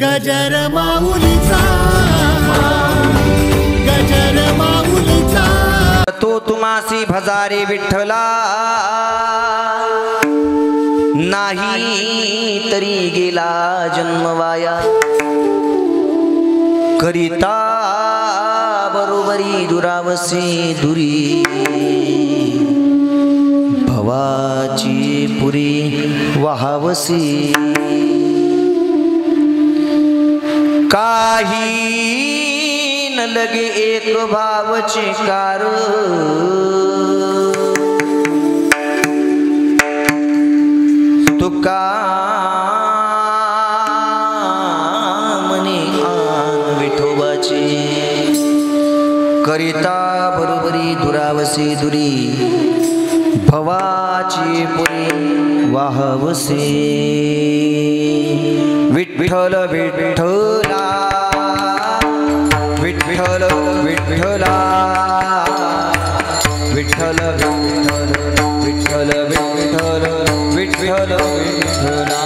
गजर माऊलीचा गजर माऊलीचा तो तुम्हासी भजारे विठ्ठला नाही तरी गेला जन्मवाया करिता बरोबरी दुरावसे दुरी भवाची पुरी वाहावसी काही न लगे एक भावचे कार तुका मने आन विठोबाचे करिता बरोबरी दुरावसे दुरी भवाची पुरी वाहवसे विठ्ठल विठ्ठला विठ्ठल विठ्ठला विठ्ठल विठ्ठल विठ्ठल विठ्ठल विठ्ठला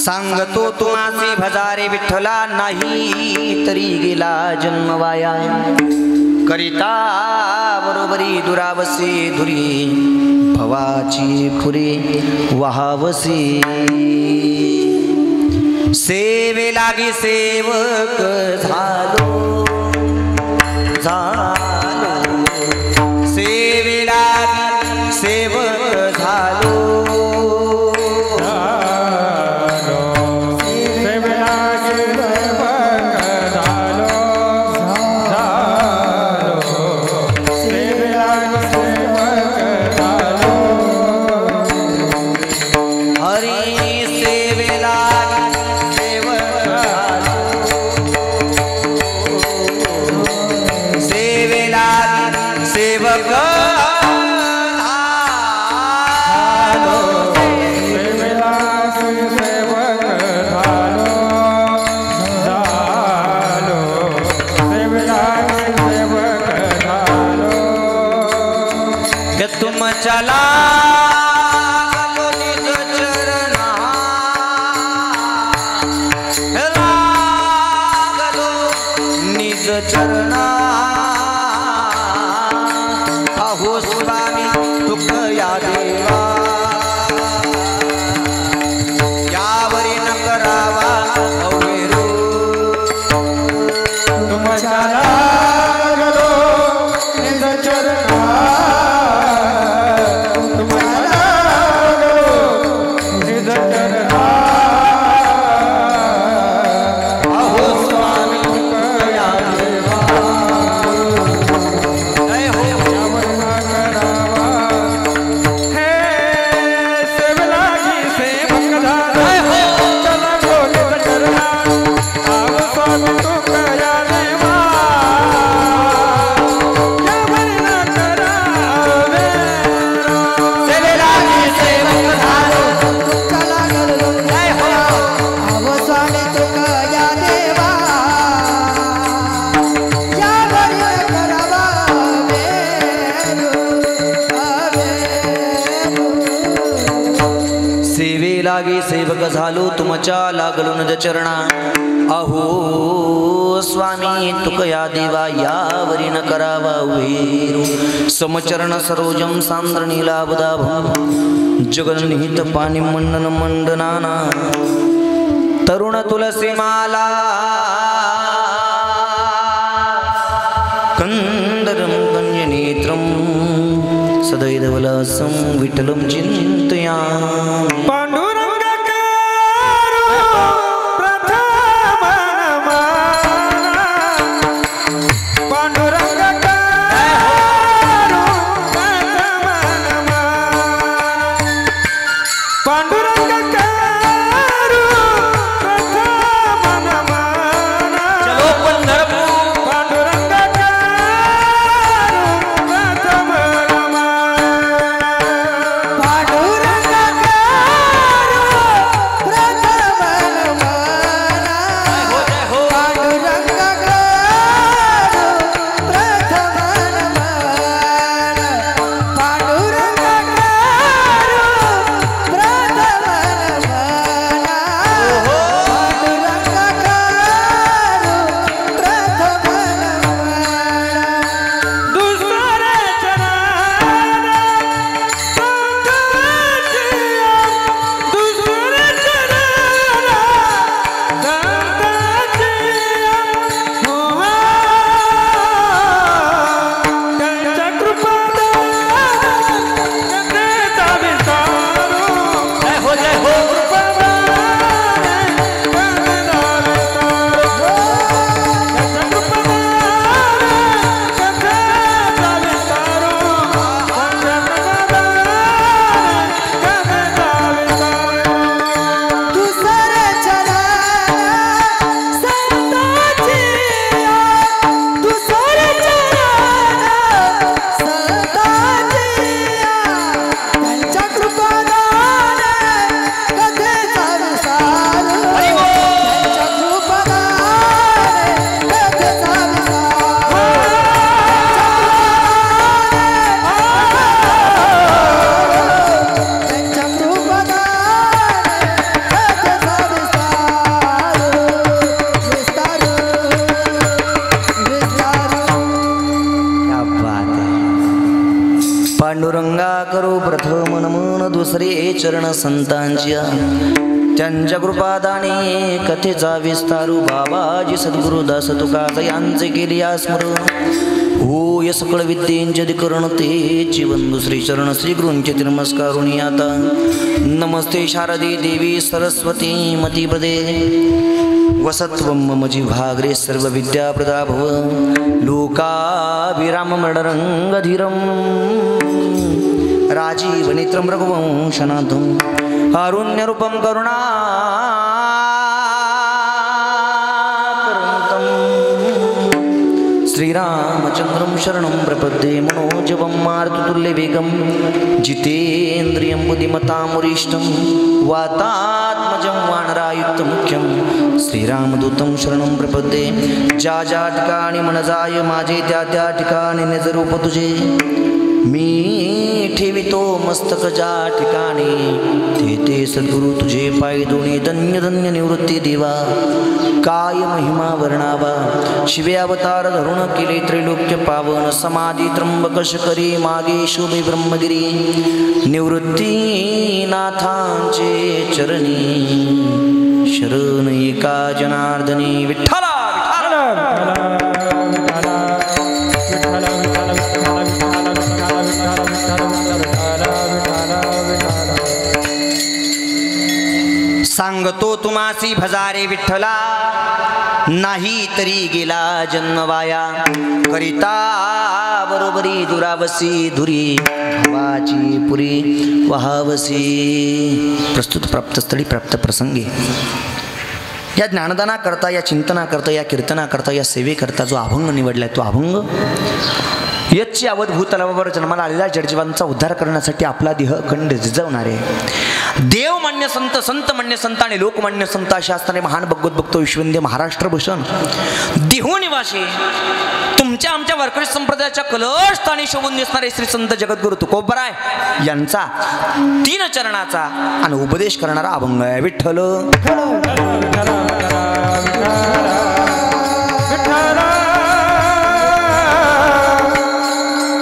सांगतो तुम्हासी भजारे विठ्ठला नाही तरी गेला जन्मवाया करिता बरोबरी दुरावसे धुरी भवाची फुरे वाहावसी सेवे लागी सेवक झालो सेवे लागी सेवक झालो चला निज चरणा लागलो निज चरणा अहो स्वामी तुक या देवा लागे सेवक झालो तुमच्या लागलो नज चरणा अहो स्वामी तुकया देवा यावरी न करावा वेरू समचरण सरोजम सांद्र नीलाबदाभम जगन्निहित पाणी मंडन मंडनाना तरुण तुलसी माला कंदरम गंजनेत्रम सदैवलसं विठ्ठलं चिन्तयामि पांडुरंगा करो प्रथम नमन दुसरे चरण संतांच्या त्यांच्या कृपादाने कथेचा विस्तारू बाबाजी सद्गुरु दास तुकाच यांचे केले स्मरण हो सकळ विद्येंचे अधिकरण ते जीवन श्री चरण श्री गुरूंचे नमस्कारुणी आता नमस्ते शारदे देवी सरस्वती मतिप्रदे वसत्वं मम जिह्वाग्रे सर्व विद्याप्रदा भव लोकाभिराम मरणरंगधीरं राजीवनेत्रं रघुवंशनाथं आरुण्यरूपं करुणा श्रीरामचंद्रं शरणं प्रपद्ये मनोजवं मारुततुल्यवेगं जितेन्द्रियं बुद्धिमतामुरीष्टं वातात्मजं वानरायुक्तमुख्यं श्रीरामदूतं शरणं प्रपद्ये ज्या ज्या ठिकाणी मन जाय माझे त्या त्या ठिकाणी निजरूप तुझे मी ठेवितो मस्तक ज्या ठिकाणी ते ते सद्गुरु तुझे पाय दोन्ही धन्य धन्य निवृत्ती देवा काय महिमा वर्णावा शिवे अवतार धरून केले त्रैलोक्य पावन समाधी त्र्यंबक करी मागे शोभे ब्रह्मगिरी निवृत्ती नाथांचे चरणी शरण एका जनार्दनी विठ्ठला सांगतो तुम्हासी भजारे विठ्ठला नाही तरी गेला जन्म वाया करिता बरोबरी दुरावसी धुरी भावाची पुरी वहावसी प्रस्तुत प्राप्त स्थळी प्राप्त प्रसंगी या ज्ञानदाना करता या चिंतना करता या कीर्तना करता या सेवेकरता जो अभंग निवडलाय तो अभंग यच्ची अवधभूत तलावावर जन्माला आलेल्या जडजीवांचा उद्धार करण्यासाठी आपला देह अखंड झिजवणारे देवमान्य संत, संतमान्य संत आणि लोकमान्य संत अशा असणारे महान भगवत भक्त विश्ववंद्य महाराष्ट्र भूषण देहू निवासी तुमच्या आमच्या वारकरी संप्रदायाच्या कलश स्थानी शोभून दिसणारे श्री संत जगद्गुरु तुकोबराय यांचा 3 चरणाचा आणि उपदेश करणारा अभंग आहे. विठ्ठल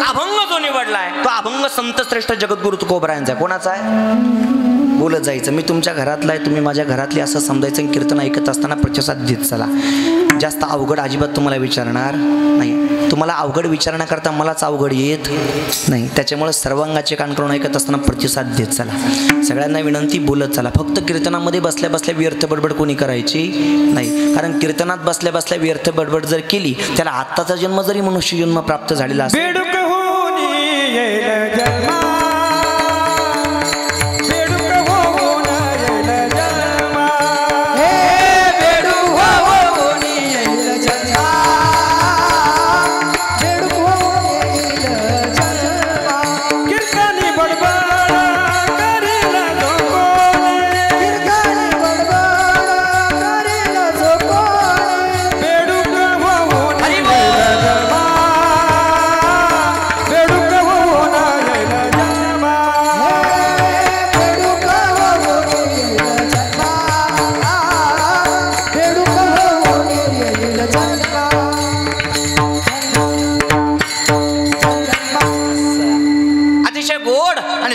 अभंग जो निवडलाय तो अभंग संत श्रेष्ठ जगद्गुरु तुकोबरायांचा. कोणाचा आहे? बोलत जायचं. मी तुमच्या घरातला आहे, तुम्ही माझ्या घरातले असं समजायचं. कीर्तन ऐकत असताना प्रतिसाद देत चला. जास्त अवघड अजिबात तुम्हाला विचारणार नाही. तुम्हाला अवघड विचारण्याकरता मलाच अवघड येत नाही. त्याच्यामुळे सर्वांगाचे कान करून ऐकत असताना प्रतिसाद देत चला. सगळ्यांना विनंती, बोलत चला. फक्त कीर्तनामध्ये बसल्या बसल्या व्यर्थ बडबड कोणी करायची नाही. कारण कीर्तनात बसल्या बसल्या व्यर्थ बडबड जर केली त्याला आत्ताचा जन्म जरी मनुष्य जन्म प्राप्त झालेला असेल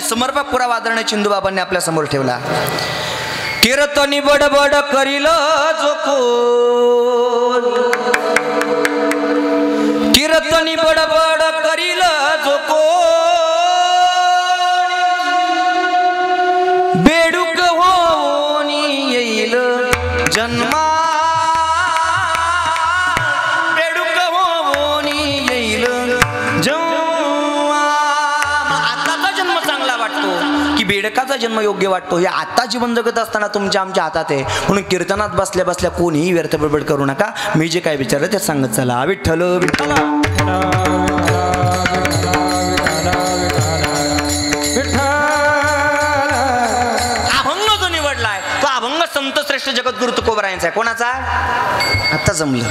समर्पक पुरा वादरणे चिंदूबाबांनी आपल्या समोर ठेवला. कीर्तनी बडबड करील जो कोण, कीर्तनी बडबड करील जो कोण, बेडूक होऊन येईल जन्मा, बेडूक होऊन येईल जन्मा. की बेडकाचा जन्म योग्य वाटतो. या आता जीवन जगत असताना तुमच्या आमच्या हातात आहे. म्हणून कीर्तनात बसल्या बसल्या कोणीही व्यर्थ बडबड करू नका. मी जे काय विचारलं ते सांगत चला. विठ्ठल विठ्ठल अभंग जो निवडलाय तो अभंग संत श्रेष्ठ जगद्गुरु तुकोबरायांचा आहे. कोणाचा? आता जमलं.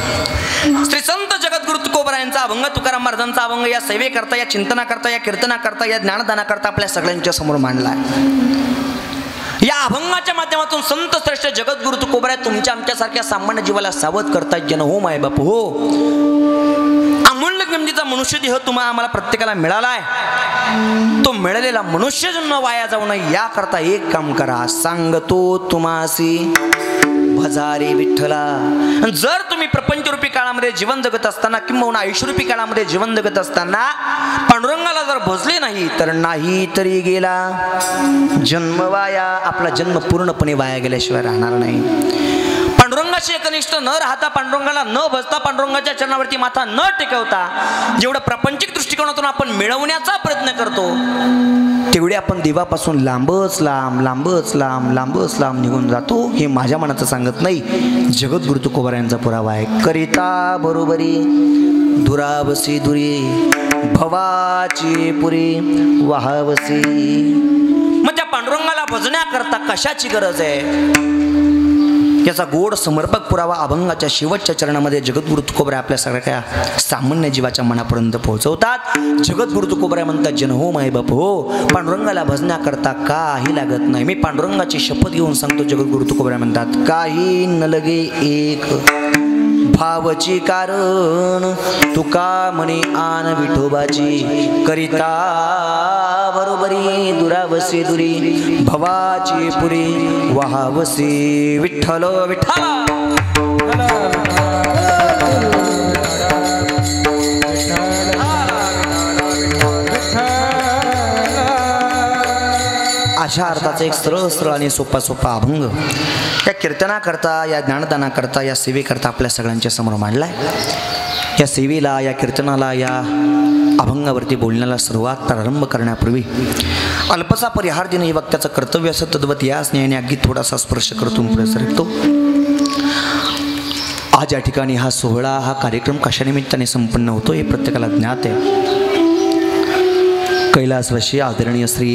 श्री संत जगद्गुरु तुकोबरायांचा अभंग, तुकाराम महाराजांचा अभंग या सेवेकरता, या चिंतनाकरता, या कीर्तनाकरता, या ज्ञानदानाकरता आपल्या सगळ्यांच्या समोर मांडलाय. या अभंगाच्या माध्यमातून संत श्रेष्ठ जगद्गुरु तुकोबराय तुमच्या आमच्यासारख्या सामान्य जीवाला सावध करतायत. जन हो माय बाप हो, अमूल्य किमतीचा मनुष्यदेह तुम्हाला आम्हाला प्रत्येकाला मिळालाय. तो मिळालेला मनुष्य जन्म वाया जाऊ नये याकरता एक काम करा. सांगतो तुम्हासी भजारे विठ्ठला. जर तुम्ही प्रपंचरूपी काळामध्ये जीवन जगत असताना किंवा आयुष्यरूपी काळामध्ये जीवन जगत असताना पांडुरंगाला जर भजले नाही तर नाही तरी गेला जन्म वाया. आपला जन्म पूर्णपणे वाया गेल्याशिवाय राहणार नाही. पांडुरंगाशी एकनिष्ठ न राहता, पांडुरंगाला न भजता, पांडुरंगाच्या चरणावरती माथा न टेकवता जेवढं प्रापंचिक दृष्टिकोनातून आपण मिळवण्याचा प्रयत्न करतो तेवढे आपण देवापासून लांबच लांब लांबच लांब लांबच लांब निघून जातो. हे माझ्या मनाचं सांगत नाही, जगद्गुरु तुकोबरायांचा पुरावा आहे. करिता बरोबरी दुरावसी दुरी भवाची पुरी वाहावसी. मग त्या पांडुरंगाला भजण्याकरता कशाची गरज आहे याचा गोड समर्पक पुरावा अभंगाच्या शेवटच्या चरणामध्ये जगद्गुरु तुकोबराय आपल्या सगळ्या सामान्य जीवाच्या मनापर्यंत पोहोचवतात. जगद्गुरु तुकोबराय म्हणतात जन हो माय बाप हो, पांडुरंगाला भजण्याकरता काही लागत नाही. मी पांडुरंगाची शपथ घेऊन सांगतो. जगद्गुरु तुकोबराय म्हणतात काही न लगे एक भावची कारण तुका म्हणे आन विठोबाची. करिता बरोबरी दुरावसी दुरी भवाची पुरी वाहावसी. विठ्ठल विठ्ठल अशा अर्थाचा एक सरळ सरळ आणि सोपा सोपा अभंग या कीर्तनाकरता, या ज्ञानदानाकरता, या सेवेकरता आपल्या सगळ्यांच्या समोर मांडलाय. या सेवेला, या कीर्तनाला, या अभंगावरती बोलण्याला सुरुवात प्रारंभ करण्यापूर्वी अल्पसा परिहार देणं हे वक्त्याचं कर्तव्य असं तद्वत या स्नेहाने अगदी थोडासा स्पर्श करतून पुढे सरकतो. आज या ठिकाणी हा सोहळा, हा कार्यक्रम कशानिमित्ताने संपन्न होतो हे प्रत्येकाला ज्ञात आहे. कैलासवासी आदरणीय श्री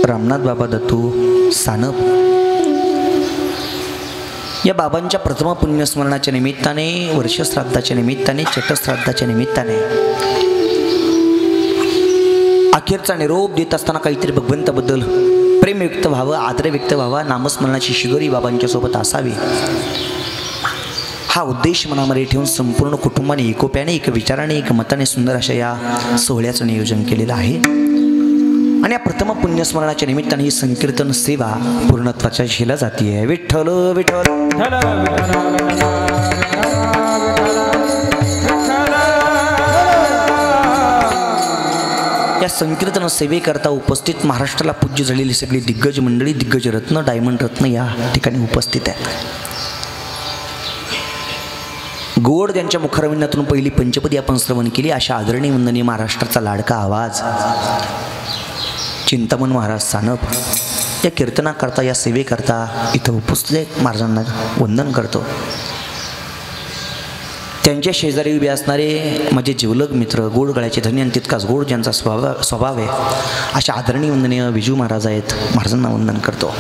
रामनाथ बाबा दत्तू सानप या बाबांच्या प्रथम पुण्यस्मरणाच्या निमित्ताने, वर्षश्राद्धाच्या निमित्ताने, चटश्राद्धाच्या निमित्ताने अखेरचा निरोप देत असताना काहीतरी भगवंताबद्दल प्रेम व्यक्त व्हावं, आदर व्यक्त व्हावा, नामस्मरणाची शिदोरी बाबांच्या सोबत असावी, हा उद्देश मनामध्ये ठेवून संपूर्ण कुटुंबाने एकोप्याने, एक विचाराने, एक मताने सुंदर अशा या सोहळ्याचं नियोजन केलेलं आहे. आणि या प्रथम पुण्यस्मरणाच्या निमित्ताने ही संकीर्तन सेवा पूर्णत्वाच्या दिशेला जाते. विठ्ठल विठ्ठल या संकीर्तन सेवेकरता उपस्थित महाराष्ट्राला पूज्य झालेली सगळी दिग्गज मंडळी, दिग्गज रत्न, डायमंड रत्न या ठिकाणी उपस्थित आहेत. गोड ज्यांच्या मुखरविंदातून पहिली पंचपदी आपण श्रवण केली अशा आदरणीय वंदनीय महाराष्ट्राचा लाडका आवाज चिंतामण महाराज सानप या कीर्तनाकरता, या सेवेकरता इथं उपस्थित महाराजांना वंदन करतो. त्यांच्या शेजारी उभे असणारे माझे जिवलग मित्र, गोड गळ्याचे धनी आणि तितकाच गोड ज्यांचा स्वभाव आहे अशा आदरणीय वंदनीय विजू महाराज आहेत, महाराजांना वंदन करतो.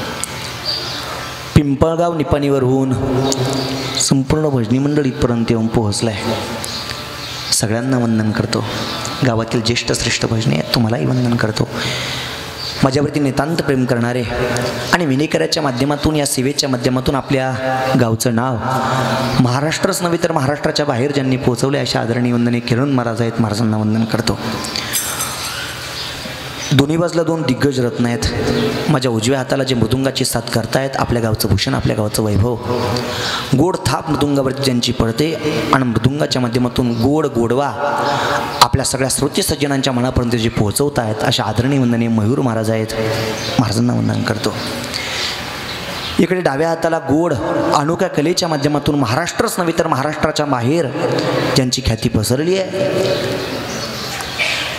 पिंपळगाव निपाणीवरून संपूर्ण भजनी मंडळ इथपर्यंत येऊन पोहोचलाय, सगळ्यांना वंदन करतो. गावातील ज्येष्ठ श्रेष्ठ भजनी आहेत, तुम्हालाही वंदन करतो. माझ्यावरती नितांत प्रेम करणारे आणि विनेकराच्या माध्यमातून, या सेवेच्या माध्यमातून आपल्या गावचं नाव महाराष्ट्रच नव्हे तर महाराष्ट्राच्या बाहेर ज्यांनी पोहोचवले अशा आदरणीय वंदनीय किरण महाराज आहेत, महाराजांना वंदन करतो. दोन्ही बाजूला दोन दिग्गज रत्न आहेत. माझ्या उजव्या हाताला जे मृदुंगाची साथ करतायत, आपल्या गावचं भूषण, आपल्या गावचं वैभव, गोड थाप मृदुंगावरती ज्यांची पडते आणि मृदुंगाच्या माध्यमातून गोड गोडवा आपल्या सगळ्या श्रोते सज्जनांच्या मनापर्यंत जे पोहोचवत आहेत अशा आदरणीय वंदनीय मयूर महाराज आहेत, महाराजांना वंदन करतो. इकडे डाव्या हाताला गोड अनोख्या कलेच्या माध्यमातून महाराष्ट्रच नव्हे तर महाराष्ट्राच्या बाहेर ज्यांची ख्याती पसरली आहे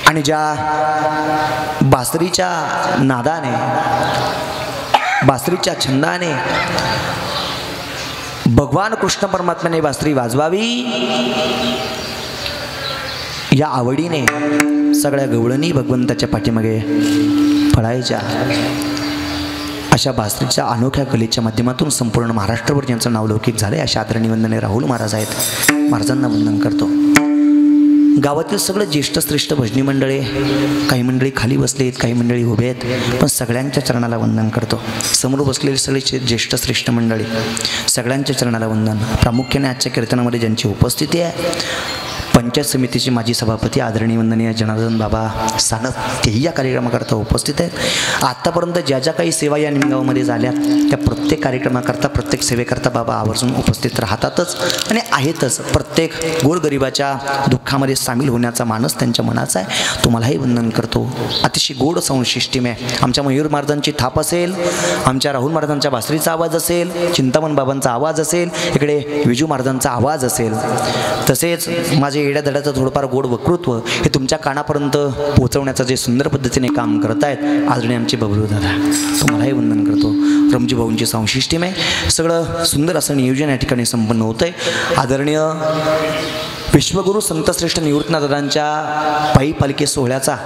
आणि ज्या बासरीच्या नादाने, बासरीच्या छंदाने भगवान कृष्ण परमात्म्याने बासरी वाजवावी या आवडीने सगळ्या गवळणी भगवंताच्या पाठीमागे फळायच्या अशा बासरीच्या अनोख्या कलेच्या माध्यमातून संपूर्ण महाराष्ट्रभर ज्यांचं नाव लौकिक झालंय अशा आदरणीय वंदनीय राहुल महाराज आहेत, महाराजांना वंदन करतो. गावातील सगळं ज्येष्ठ श्रेष्ठ भजनी मंडळे, काही मंडळी खाली बसले आहेत, काही मंडळी उभे आहेत, पण सगळ्यांच्या चरणाला वंदन करतो. समोर बसलेले सगळे ज्येष्ठ श्रेष्ठ मंडळी, सगळ्यांच्या चरणाला वंदन. प्रामुख्याने आजच्या कीर्तनामध्ये ज्यांची उपस्थिती आहे, पंचायत समितीचे माजी सभापती आदरणीय वंदनीय जनार्दन बाबा सानप, तेही या कार्यक्रमाकरता उपस्थित आहेत. आत्तापर्यंत ज्या ज्या काही सेवा या निमगावामध्ये झाल्या त्या प्रत्येक कार्यक्रमाकरता, प्रत्येक सेवेकरता बाबा आवर्जून उपस्थित राहतातच आणि आहेतच. प्रत्येक गोरगरिबाच्या दुःखामध्ये सामील होण्याचा मानस त्यांच्या मनाचा आहे. तुम्हालाही वंदन करतो. अतिशय गोड संशिष्टीम आहे. आमच्या मयूर महाराजांची थाप असेल, आमच्या राहुल महाराजांच्या बासरीचा आवाज असेल, चिंतामण बाबांचा आवाज असेल, इकडे विजू महाराजांचा आवाज असेल, तसेच माझे येड्या धड्याचं थोडंफार गोड वक्तृत्व हे तुमच्या कानापर्यंत पोहोचवण्याचं जे सुंदर पद्धतीने काम करत आहेत आदरणीय आमचे बबलू दादा, तुम्हालाही वंदन करतो. रमजी भाऊंची संशिष्टीम आहे. सगळं सुंदर असं नियोजन या ठिकाणी संपन्न होतं आहे. आदरणीय विश्वगुरू संतश्रेष्ठ निवृत्तनाथदादांच्या पायी पालखी सोहळ्याचा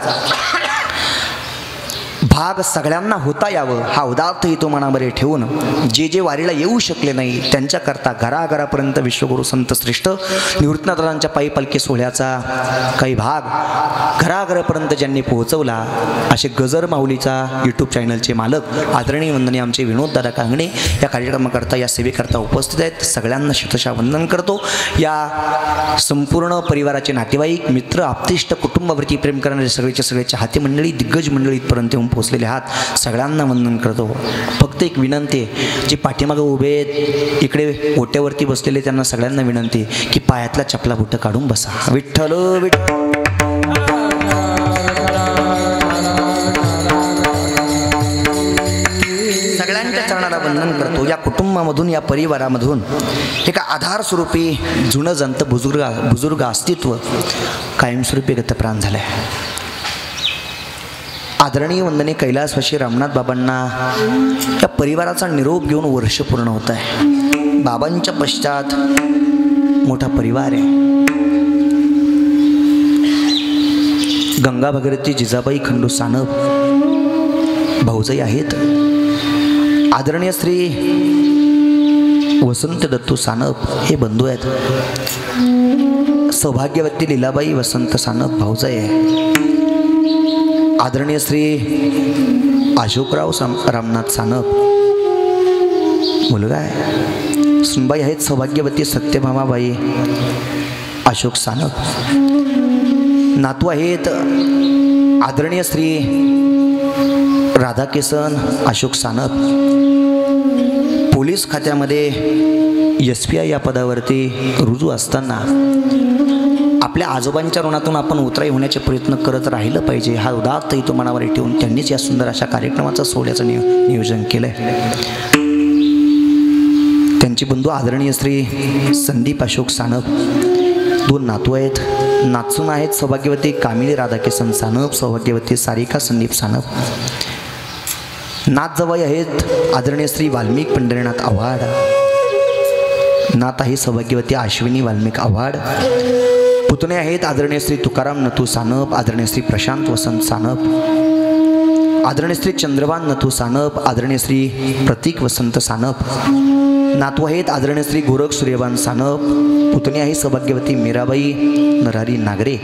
भाग सगळ्यांना होता यावं हा उदात्त हेतू मनामध्ये ठेवून जे जे वारीला येऊ शकले नाही त्यांच्याकरता घराघरापर्यंत विश्वगुरू संत श्रेष्ठ निवृत्तनाथांच्या पायी पालखी सोहळ्याचा काही भाग घराघरापर्यंत ज्यांनी पोहोचवला असे गजर माऊलीचा यूट्यूब चॅनलचे मालक आदरणीय वंदनीय आमचे विनोददादा कांगणे या कार्यक्रमाकरता, या सेवेकरता उपस्थित आहेत. सगळ्यांना शतशः वंदन करतो. या संपूर्ण परिवाराचे नातेवाईक, मित्र, आप्तेष्ट, कुटुंबावरती प्रेम करणारे सगळेच्या सगळे चाहते मंडळी, दिग्गज मंडळी इथपर्यंत येऊन पोहोचलेले आहात, सगळ्यांना वंदन करतो. फक्त एक विनंती आहे, जे पाठीमागे उभे आहेत, इकडे ओट्यावरती बसलेले, त्यांना सगळ्यांना विनंती की पायातला चपला बुटं काढून बसा. विठ्ठल विठ्ठल. सगळ्यांच्या चरणाला वंदन करतो. या कुटुंबामधून, या परिवारामधून एका आधार स्वरूपी जुनं जंत बुजुर्ग अस्तित्व कायमस्वरूपी गतप्राण झालं आहे. आदरणीय वंदनीय कैलासवासी रामनाथ बाबांना या परिवाराचा निरोप घेऊन वर्ष पूर्ण होत आहे. बाबांच्या पश्चात मोठा परिवार आहे. गंगा भगीरथी जिजाबाई खंडू सानप भाऊजाई आहेत. आदरणीय श्री वसंत दत्तू सानप हे बंधू आहेत. सौभाग्यवती लीलाबाई वसंत सानप भाऊजाई आहे. आदरणीय श्री अशोकराव रामनाथ सानप मुलगा आहे. सुनबाई आहेत सौभाग्यवती सत्यभामाबाई अशोक सानप. नातू आहेत आदरणीय श्री राधाकिसन अशोक सानप. पोलीस खात्यामध्ये SPI या पदावरती रुजू असताना आपल्या आजोबांच्या ऋणातून आपण उतराई होण्याचे प्रयत्न करत राहिलं पाहिजे हा उदात्त हेतू मनावर ठेवून त्यांनीच या सुंदर अशा कार्यक्रमाचं सोहळ्याचं नियोजन केलं आहे. त्यांची बंधू आदरणीय श्री संदीप अशोक सानप. 2 नातू आहेत. नातसून आहेत सौभाग्यवती कामिनी राधाकिसन सानप, सौभाग्यवती सारिका संदीप सानप. नात जवाई आहेत आदरणीय श्री वाल्मिक पंढरीनाथ आव्हाड. नात आहे सौभाग्यवती अश्विनी वाल्मिक आव्हाड. पुतणे आहेत आदरणीय श्री तुकाराम नथू सानप, आदरणीय श्री प्रशांत वसंत सानप, आदरणीय श्री चंद्रभान नथू सानप, आदरणीय श्री प्रतीक वसंत सानप. नातू आहेत आदरणीय श्री गोरख सूर्यबान सानप. पुतणी आहे सौभाग्यवती मीराबाई नरहरी नागरे.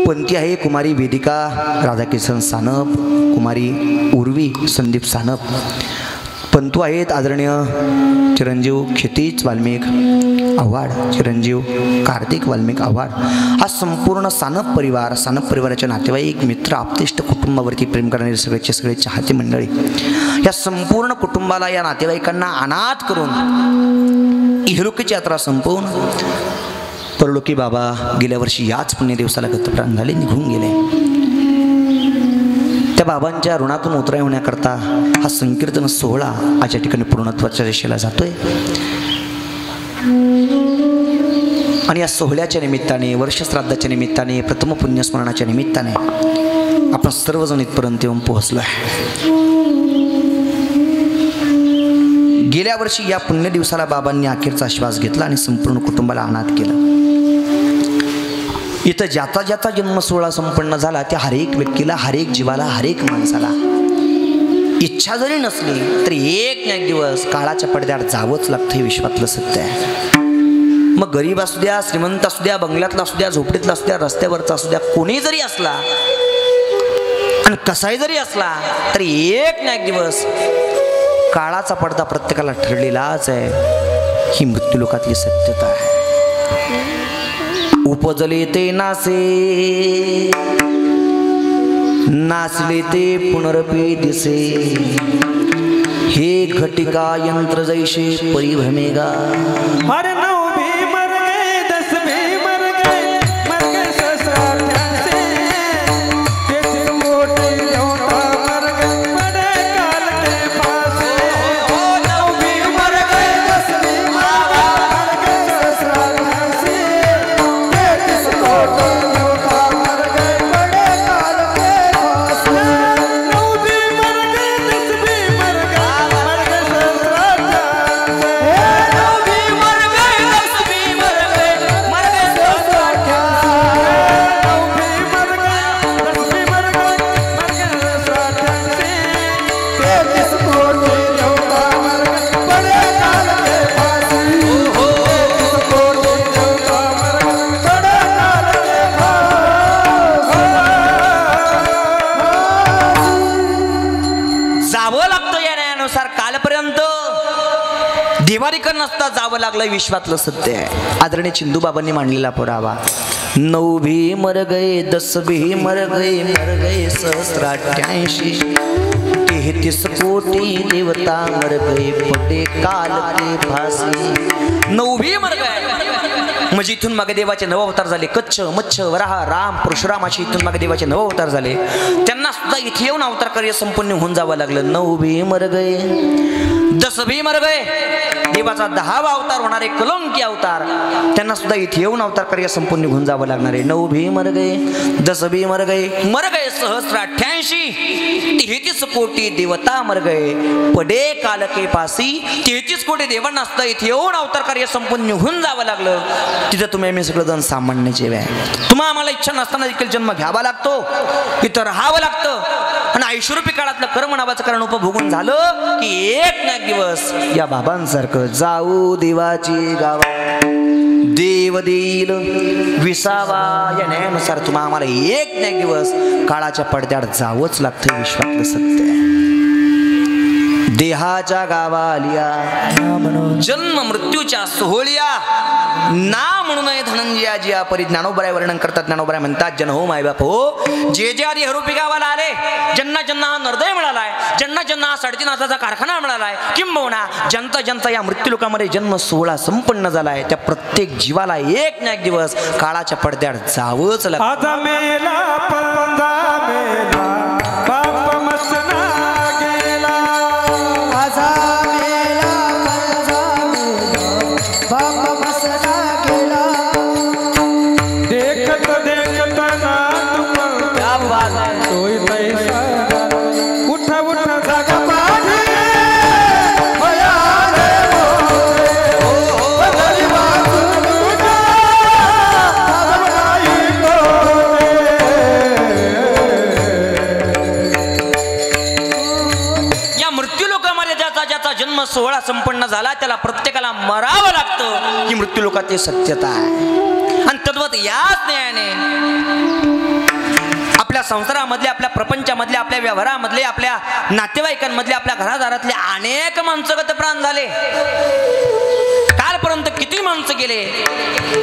पंथी आहे कुमारी वेदिका राधाकिसन सानप, कुमारी उर्वी संदीप सानप. पंतू आहेत आदरणीय चिरंजीव क्षितिज वाल्मिक आव्हाड, चिरंजीव कार्तिक वाल्मिक आव्हाड. हा संपूर्ण सानप परिवार, सानप परिवाराचे नातेवाईक, मित्र, आप्तेष्ट, कुटुंबावरती प्रेम करणारे सगळे चाहते मंडळी, या संपूर्ण कुटुंबाला, या नातेवाईकांना अनाथ करून इहलोकीची यात्रा संपवून परलोकी बाबा गेल्या वर्षी याच पुण्य दिवसाला गतप्राण झाले, निघून गेले. त्या बाबांच्या ऋणातून उतराई होण्याकरता हा संकीर्तन सोहळा आज या ठिकाणी पूर्णत्वाच्या दिशेला जातोय. आणि या सोहळ्याच्या निमित्ताने, वर्षश्राद्धाच्या निमित्ताने, प्रथम पुण्यस्मरणाच्या निमित्ताने आपण सर्वजण इथपर्यंत येऊन पोहोचलो आहे. गेल्या वर्षी या पुण्य दिवसाला बाबांनी अखेरचा श्वास घेतला आणि संपूर्ण कुटुंबाला अनाथ केलं. इथं ज्याचा ज्याचा जन्म सोहळा संपन्न झाला त्या हरेक व्यक्तीला, हरेक जीवाला, हरेक माणसाला इच्छा जरी नसली तरी एक ना एक दिवस काळाच्या पडद्यावर जावंच लागतं. हे विश्वातलं सत्य आहे. मग गरीब असू द्या, श्रीमंत असू द्या, बंगल्यातला असू द्या, झोपडीतला असू द्या, रस्त्यावरचा असू द्या, कोणी जरी असला आणि कसाही जरी असला तरी एक ना एक दिवस काळाचा पडदा प्रत्येकाला ठरलेलाच आहे. ही मृत्यूलोकातली सत्यता आहे. उपजले ते नासे, नाचले ते पुनरपी दिसे, हे घटिका यंत्र जैसे परिभ्रमेगा. अरे 9 भी मर गए, 10 भी मर गए सहस्राध्याय से, 33 कोटि देवता मर गए बड़े काल के पास. 9 भी मर गए, 10 भी मर गए सहस्राध्याय से, 33 कोटि देवता मर गए बड़े काल के पास. 9 भी मर गए, 10 भी मर गए सहस्राध्याय से. 9 भी मर गए, 10 भी मर गए सहस्राध्याय से. 9 भी मर गए, 10 भी मर गए सहस्राध्याय से, 33 कोटि देवता मर गए बड़े काल के पास. 33 कोटि देवता मर गए बड़े काल के पास. जावं लागतं या न्यायानुसार कालपर्यंत. देवारीकर नसता जावं लागलं. विश्वातलं सत्य आहे. आदरणीय चिंदूबाबांनी मांडलेला पुरावा. 9 भी मर गए, 10 भी मर गए सहस्राध्यायशी, 33 कोटि देवता मर गए पटे काल के फासी. 9 भी मर गए म्हणजे इथून मागे देवाचे 9 अवतार झाले. कच्छ, मच्छ, वराह, राम, परशुराम असे इथून मागे देवाचे 9 अवतार झाले. त्यांना सुद्धा इथे येऊन अवतार कार्य संपन्न होऊन जावं लागलं. 9 भी मर गए, 10 भी मर गए. देवाचा 10वा अवतार होणारे कलंकी अवतार, त्यांना सुद्धा इथे येऊन अवतार कार्य संपूर्ण निघून जावं लागणार आहे. 9 भी मर गए, 10 भी मर गए सहस्राध्यायशी, 33 कोटि देवता मर गए पडे काल के पासी. 33 तेवीस कोटी देवांना असतं इथे येऊन अवतार कार्य संपून निघून जावं लागलं. तिथं तुम्ही आम्ही सगळं सामान्य जीव आहे. तुम्हाला आम्हाला इच्छा नसताना देखील जन्म घ्यावा लागतो, इथं राहावं लागतं. आणि ऐश्वर्यपी काळातलं कर्म नावाचं कारण उपभोगून झालं की एक ना एक दिवस या बाबांसारखं जाऊ देवाची गावा, देव देईल विसावा या न्यायानुसार तुम्हाला आम्हाला एक ना एक दिवस काळाच्या पडद्यात जावंच लागतं. विश्वातलं सत्य आहे. देहाच्या गावालिया जन्म मृत्यूच्या सोहळ्या ना म्हणून धनंजया जिया परी ज्ञानोबराय वर्णन करतात. ज्ञानोबराय म्हणतात, जन हो माय बाप हो, जे जे आधी हरूपी गावाला आले, ज्यांना ज्यांना हा नरदय मिळालाय, ज्यांना ज्यांना हा 3.5 हाताचा कारखाना मिळालाय, किंबहुना जनता जनता या मृत्यूलोकामध्ये जन्म सोहळा संपन्न झालाय, त्या प्रत्येक जीवाला एक ना एक दिवस काळाच्या पडद्यात जावंच लागतं. सोहळा संपन्न झाला त्याला प्रत्येकाला मरावं लागतं ही मृत्यू लोकात सत्यता आहे. आणि तद्वत याच न्यायाने आपल्या संसारामधले, आपल्या प्रपंचामधले, आपल्या व्यवहारामधले, आपल्या नातेवाईकांमधले, आपल्या घरादारातले अनेक माणसं गतप्राण झाले. कालपर्यंत किती माणसं गेले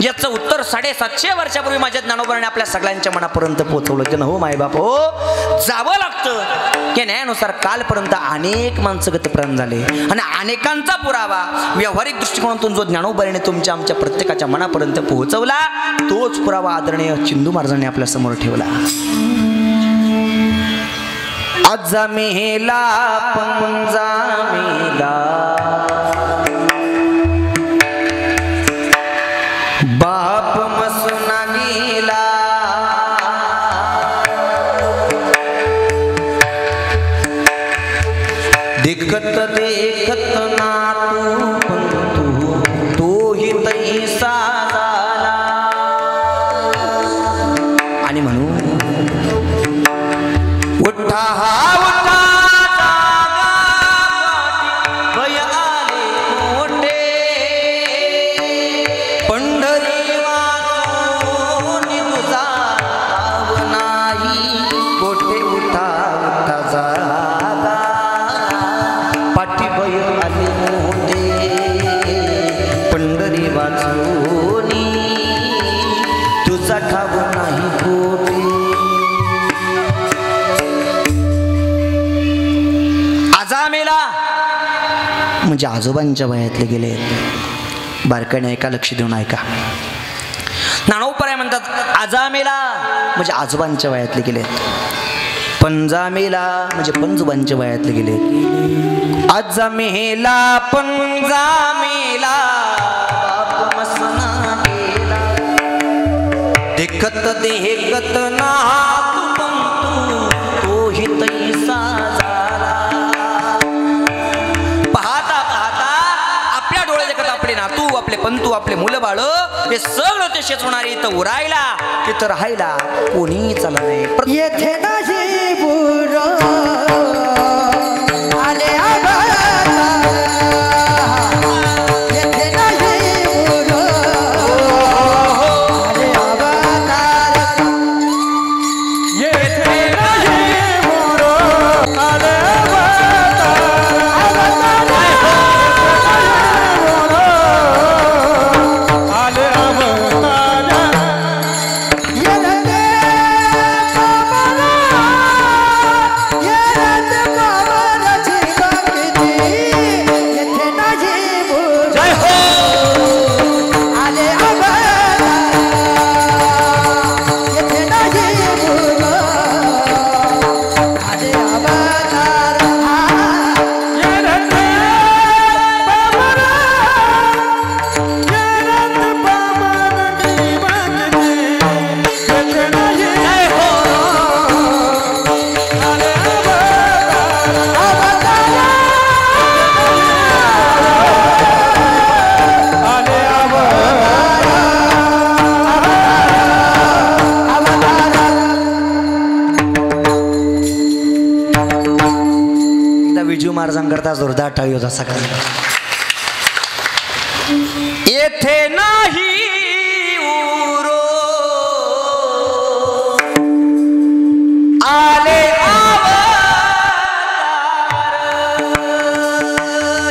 याचं उत्तर 750 वर्षापूर्वी माझ्या ज्ञानोबराने आपल्या सगळ्यांच्या मनापर्यंत पोहोचवलं. जन हो माय बाप हो, जावं लागतं. या न्यायानुसार कालपर्यंत अनेक माणसं गतप्राण झाले आणि अनेकांचा पुरावा व्यावहारिक दृष्टिकोनातून जो ज्ञानोबराने तुमच्या आमच्या प्रत्येकाच्या मनापर्यंत पोहोचवला, तोच पुरावा आदरणीय चिंदू महाराजांनी आपल्या समोर ठेवला. आजा मेला पंजा मेला बाप मसना गेला, देखत देखत नातू पंतू तोही तैसा झाला. आणि म्हणू उठा हा उठा भय आले मोठे, पंढरी वाचून तुझा नाही कोठे. उठा उठा जागा पाठी भय आले मोठे, पंढरी वाचून तुझा ठाव नाही कोठे. म्हणजे आजोबांच्या वयातले गेले. बारकाने ऐका, लक्ष देऊन ऐका. ज्ञानोबराय म्हणतात आजामेला म्हणजे आजोबांच्या वयातले गेले, पंजामेला म्हणजे पंजोबांच्या वयातले गेले. आजामेला पंजामेला बाप मसना गेला, देखत देखत ना तोही तैसा झाला. नातू, आपले पंतू, आपले मुलं बाळ हे सगळं ते शेचवणारे इथं उरायला, तिथं राहायला कोणी चालत नाही. येथे नाही बुर आले येथे नाही बुर आले येथे नाही बुर आले आले विजू महाराजांकरता जोरदार टाळी होता सकाळ. येथे नाही उरो आले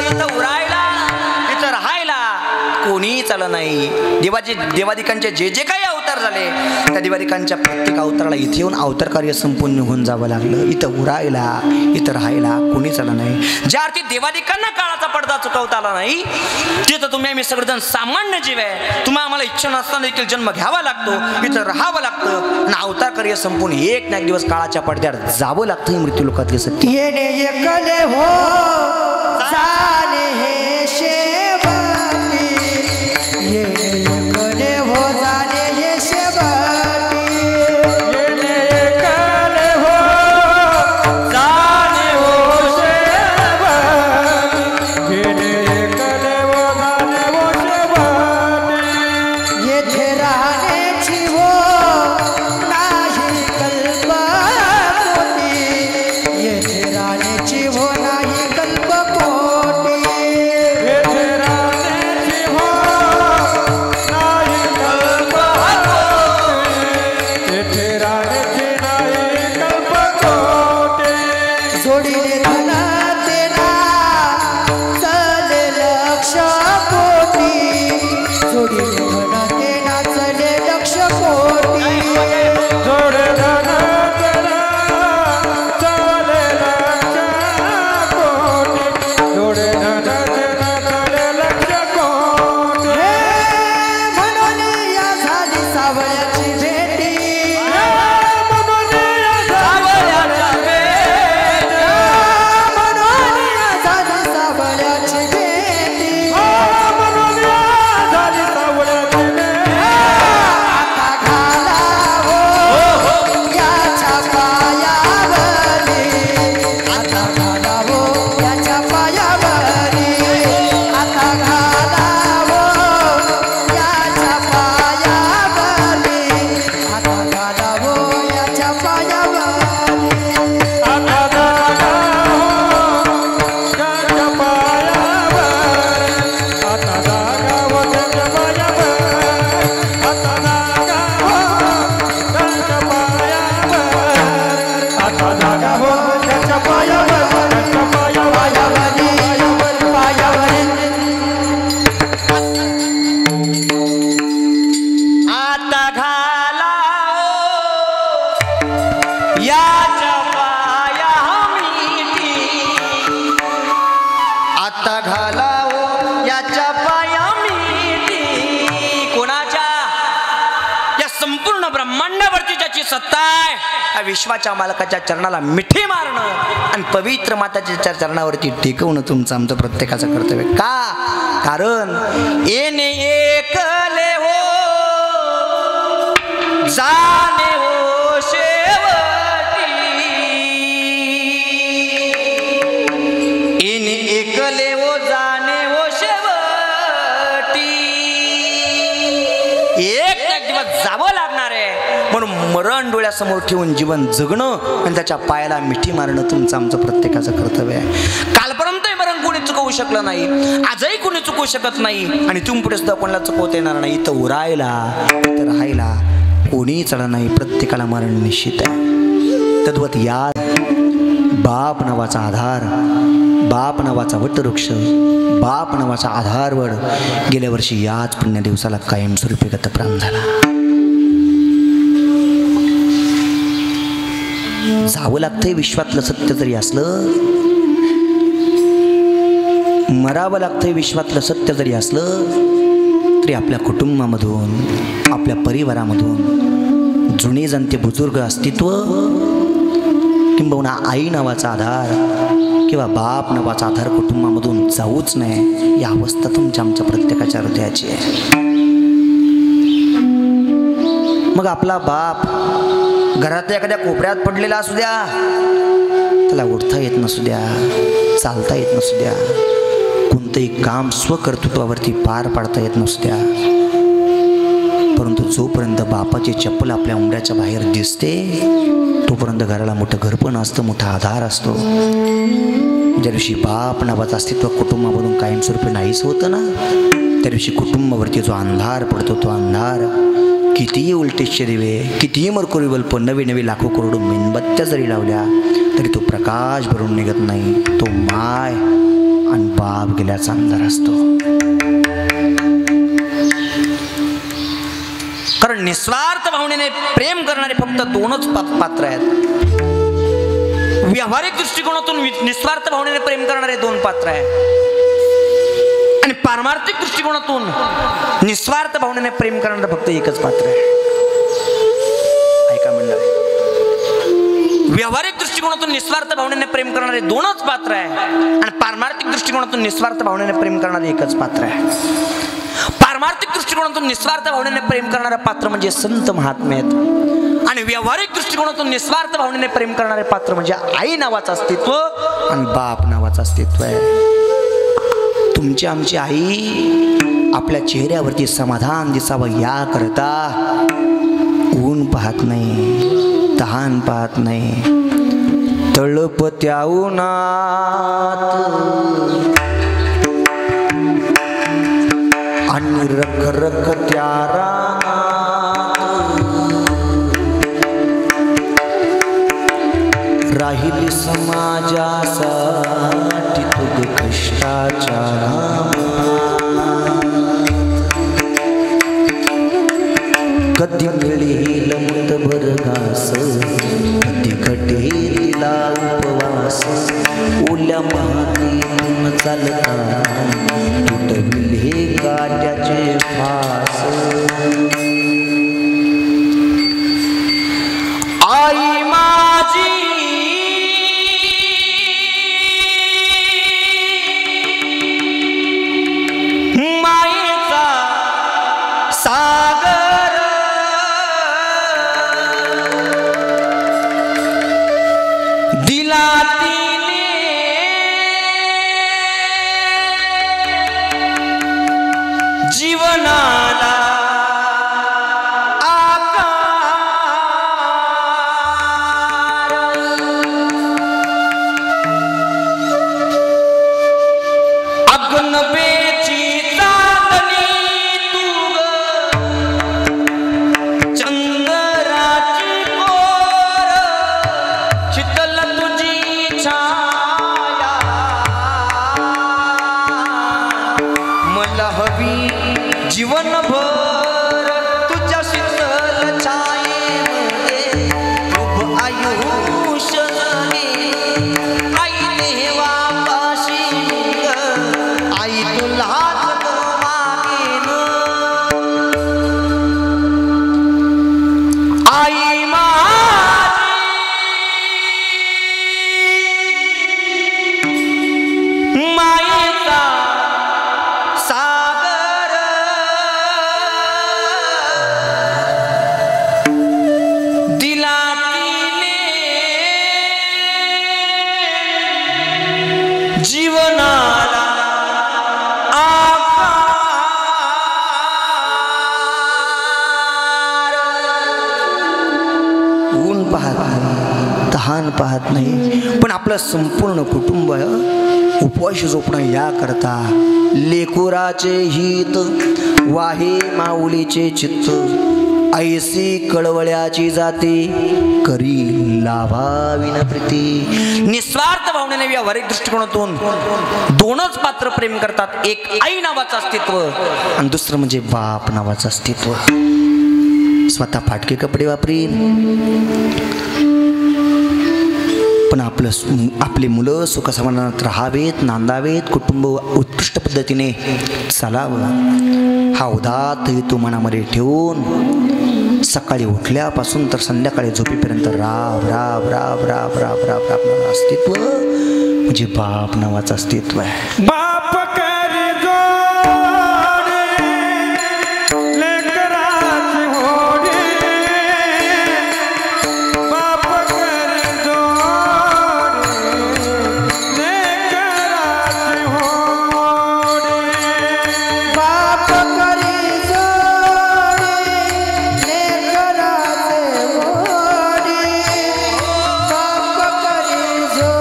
इथं उरायला इथं राहायला कोणी चाललं नाही. देवादिकांचे जे जे काही अवतार झाले त्या देवादिकांच्या प्रत्येक अवताराला इथे येऊन अवतार कार्य संपूर्ण होऊन जावं लागलं. इथं उरायला इथं राहायला कोणी चाललं नाही. ज्या अर्थी देवादिकांना काळाचा पडदा चुकवता आला नाही तिथं तुम्ही आम्ही सगळेजण सामान्य जीव आहे. तुम्हाला आम्हाला इच्छा नसताना देखील जन्म घ्यावा लागतो, इथं राहावं लागतं आणि अवतार कार्य संपूर्ण एक ना एक दिवस काळाच्या पडद्यावर जावं लागतं. ही मृत्यू लोकातली सत्य. येणे एकले हो जाणे हे शेवटी, येणे एकले हो जाणे हे शेवटी, येणे एकले हो जाणे हो शेवटी, येणे एकले हो जाणे हो शेवटी. येथे राहण्याची हो नाही कल्पकोटी, येथे राहण्याची हो नाही कल्पकोटी, येथे राहण्याची हो नाही कल्पकोटी, येथे राहण्याची नाही कल्पकोटी. जोडीने धन देना चले लक्ष कोटी, जोडीने धन देना चले लक्ष कोटी, जोडे धन तेरा चाले लक्ष कोटी, जोडे धन तेरा चाले लक्ष कोटी. हे म्हणून या झाली सावळ्याची भेटी, म्हणून या झाली सावळ्याची भेटी, आता घालावो याच्या पायावरी, आता घालावो याच्या पायावरी, आता घालावो याच्या पायावरी, आता घालावो याच्या पायावरी. आता घाला याच्या पाया मिठी, आता घाला याच्या पाया मिठी. कोणाच्या? या संपूर्ण ब्रह्मांडावरची ज्याची सत्ता आहे त्या विश्वाच्या मालकाच्या चरणाला मिठी मारणं आणि पवित्र माताच्या चरणावरती टेकवणं तुमचं आमचं प्रत्येकाचं कर्तव्य. का? कारण येणे एकले हो जाणे हो शेवटी, येणे एकले हो जाणे हो शेवटी. एक ना एक दिवस जावं लागणार आहे म्हणून मरण डोळ्यासमोर ठेवून जीवन जगणं आणि त्याच्या पायाला मिठी मारणं तुमचं आमचं प्रत्येकाचं कर्तव्य आहे. कालपर्यंत मरण कोणी चुकवू शकलं नाही, आजही कोणी चुकवू शकत नाही आणि तुम्ही पुढे सुद्धा कोणाला चुकवता येणार नाही. इथं उरायला इथं राहायला कोणी चढ नाही, प्रत्येकाला मरण निश्चित आहे. तद्वत याद बाप नावाचा आधार, बाप नावाचा वटवृक्ष, बाप नावाचा आधारवड गेल्या वर्षी याच पुण्य दिवसाला कायमस्वरूपी गतप्राण झाला. जावं लागतंय विश्वातलं सत्य जरी असलं, मरावं लागतंय विश्वातलं सत्य जरी असलं तरी आपल्या कुटुंबामधून आपल्या परिवारामधून जुने जाणते बुजुर्ग अस्तित्व किंबहुना आई नावाचा आधार किंवा बाप नावाचा आधार कुटुंबामधून जाऊच नाही. या अवस्था तुमच्या आमच्या प्रत्येकाच्या हृदयाची आहे. मग आपला बाप घरातल्या एखाद्या कोपऱ्यात पडलेला असू द्या, त्याला उठता येत नसू द्या, चालता येत नसू द्या, कोणतंही काम स्वकर्तृत्वावरती पार पाडता येत नसू द्या, परंतु जोपर्यंत बापाची चप्पल आपल्या उंबऱ्याच्या बाहेर दिसते तोपर्यंत घराला मोठं घरपण असतं, मोठा आधार असतो. ज्या दिवशी बाप नावाचं अस्तित्व कुटुंबामधून कायमस्वरूपी नाहीच होतं ना, त्या दिवशी कुटुंबावरती जो अंधार पडतो, तो अंधार कितीही उलटेचे दिवे, कितीही मरकुरी बल्ब, नवे नवे लाखो करोड मेणबत्त्या जरी लावल्या तरी तो प्रकाश भरून निघत नाही. तो माय आणि बाप गेल्याचा अंधार असतो. कारण निस्वार्थ भावनेने प्रेम करणारे फक्त दोनच पात्र आहेत. व्यावहारिक दृष्टिकोनातून निस्वार्थ भावनेने प्रेम करणारे दोन पात्र आहेत आणि पारमार्थिक दृष्टिकोनातून निस्वार्थ भावनेने प्रेम करणारे फक्त एकच पात्र आहे. ऐका मंडळी, व्यावहारिक दृष्टिकोनातून निस्वार्थ भावनेने प्रेम करणारे दोनच पात्र आहे आणि पारमार्थिक दृष्टिकोनातून निस्वार्थ भावनेने प्रेम करणारे एकच पात्र आहे. पारमार्थिक दृष्टिकोनातून निस्वार्थ भावनेने प्रेम करणारे पात्र म्हणजे संत महात्मे आहेत आणि व्यावहारिक दृष्टिकोनातून निस्वार्थ भावनेने प्रेम करणारे पात्र म्हणजे आई नावाचं अस्तित्व आणि बाप नावाचं अस्तित्व आहे. तुमची आमची आई आपल्या चेहऱ्यावरती समाधान दिसावं याकरता ऊन पाहत नाही, तहान पाहत नाही, तळपत्या उन्हात आणि रखरखत्या रानात राहिली समाजासाठी तुग कष्टाच्या कधी मिळेल मुठभर घास, कधी घटे तिला उपवास, ओल्या मातीतून चालता तुटविल हे काट्याचे फास. आई माझी मायेचा सागर, दिला तिने जीवनाला अग्नवेची चांदणी तू चंद्राची कोर, शीतल तुझी छाया मला हवी जीवनभर. तुझ्या शीतल छायेमध्ये उभ आयुष्य जगे, आई देवापाशी आई तुलाच मागेन. आई माझी मायेचा सागर, दिला तिने जीवनाला ऊन पाहत नाही, तहान पाहत नाही, पण आपलं संपूर्ण कुटुंब उपवास झोपणं याकरता लेकुराचे हित वाहे माऊलीचे चित्त, ऐसी कळवळ्याची जाते करी लाभाविन प्रीती. निस्वार्थ भावनेने व्यावहारिक दृष्टिकोनातून दोनच पात्र प्रेम करतात. एक आई नावाचं अस्तित्व आणि दुसरं म्हणजे बाप नावाचं अस्तित्व. स्वतः फाटके कपडे वापरीन पण आपले मुलं सुखसमाधानात राहावेत, नांदावेत, कुटुंब उत्कृष्ट पद्धतीने चालावं हा उदात्त हेतू मनामध्ये ठेवून सकाळी उठल्यापासून तर संध्याकाळी झोपेपर्यंत राब राब राब राब राब राब राब अस्तित्व म्हणजे बाप नावाचं अस्तित्व आहे. बाप करी जोडे लेकराची होडी, बाप करी जोडे लेकराची होडी, बाप करी जोडी लेकराचे ओढी, बाप करी जोडी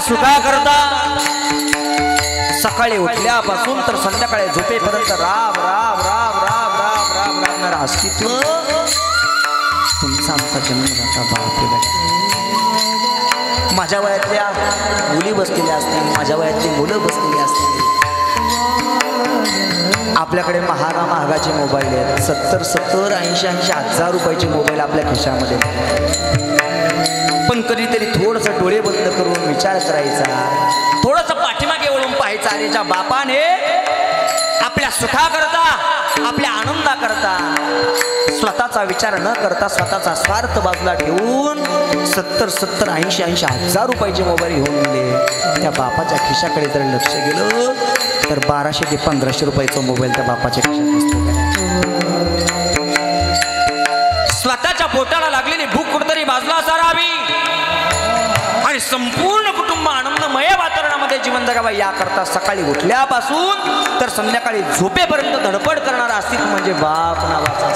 सुखा करता सकाळी उठल्यापासून तर संध्याकाळी झोपेपर्यंत राम राम राम राम राम राम रामणार अस्तित्व तुमचा आमचा जन्म जाता बापरे. माझ्या वयातल्या मुली बसलेल्या असतील, माझ्या वयातली मुलं बसलेली असतील. आपल्याकडे महागाचे मोबाईल आहेत, 70 80 हजार रुपयाचे मोबाईल आपल्या खिशामध्ये. पण कधीतरी थोडंसं डोळे बंद करून विचार करायचा, थोडंसं पाठीमागे वळून पाहायचा. अरे ज्या बापाने आपल्या सुखाकरता, आपल्या आनंदाकरता स्वतःचा विचार न करता स्वतःचा स्वार्थ बाजूला ठेवून 70 80 हजार रुपयाचे मोबाईल घेऊन गेले, त्या बापाच्या खिशाकडे जर लक्ष गेलं तर 1200 ते 1500 रुपयाचा मोबाईल त्या बापाच्या खिशात असतो. स्वतःच्या पोटाला लागलेली भूक कुठतरी बाजूला असावी आणि संपूर्ण कुटुंब आनंदमय वातावरणामध्ये जीवन जगावं याकरता सकाळी उठल्यापासून तर संध्याकाळी झोपेपर्यंत धडपड करणारा अस्तित्व म्हणजे बाप नावाचा.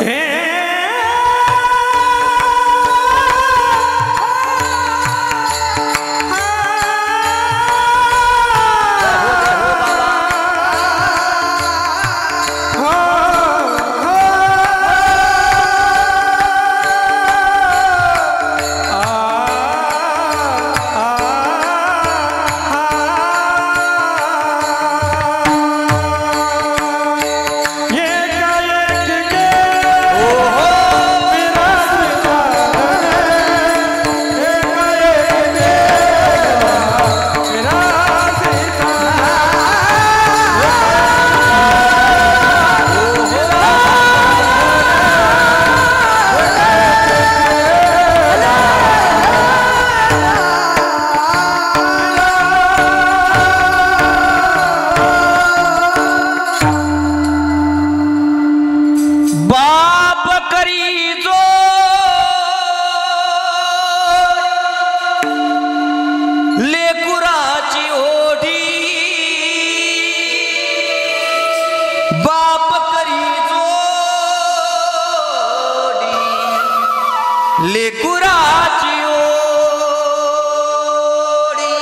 लेकुराची ओढी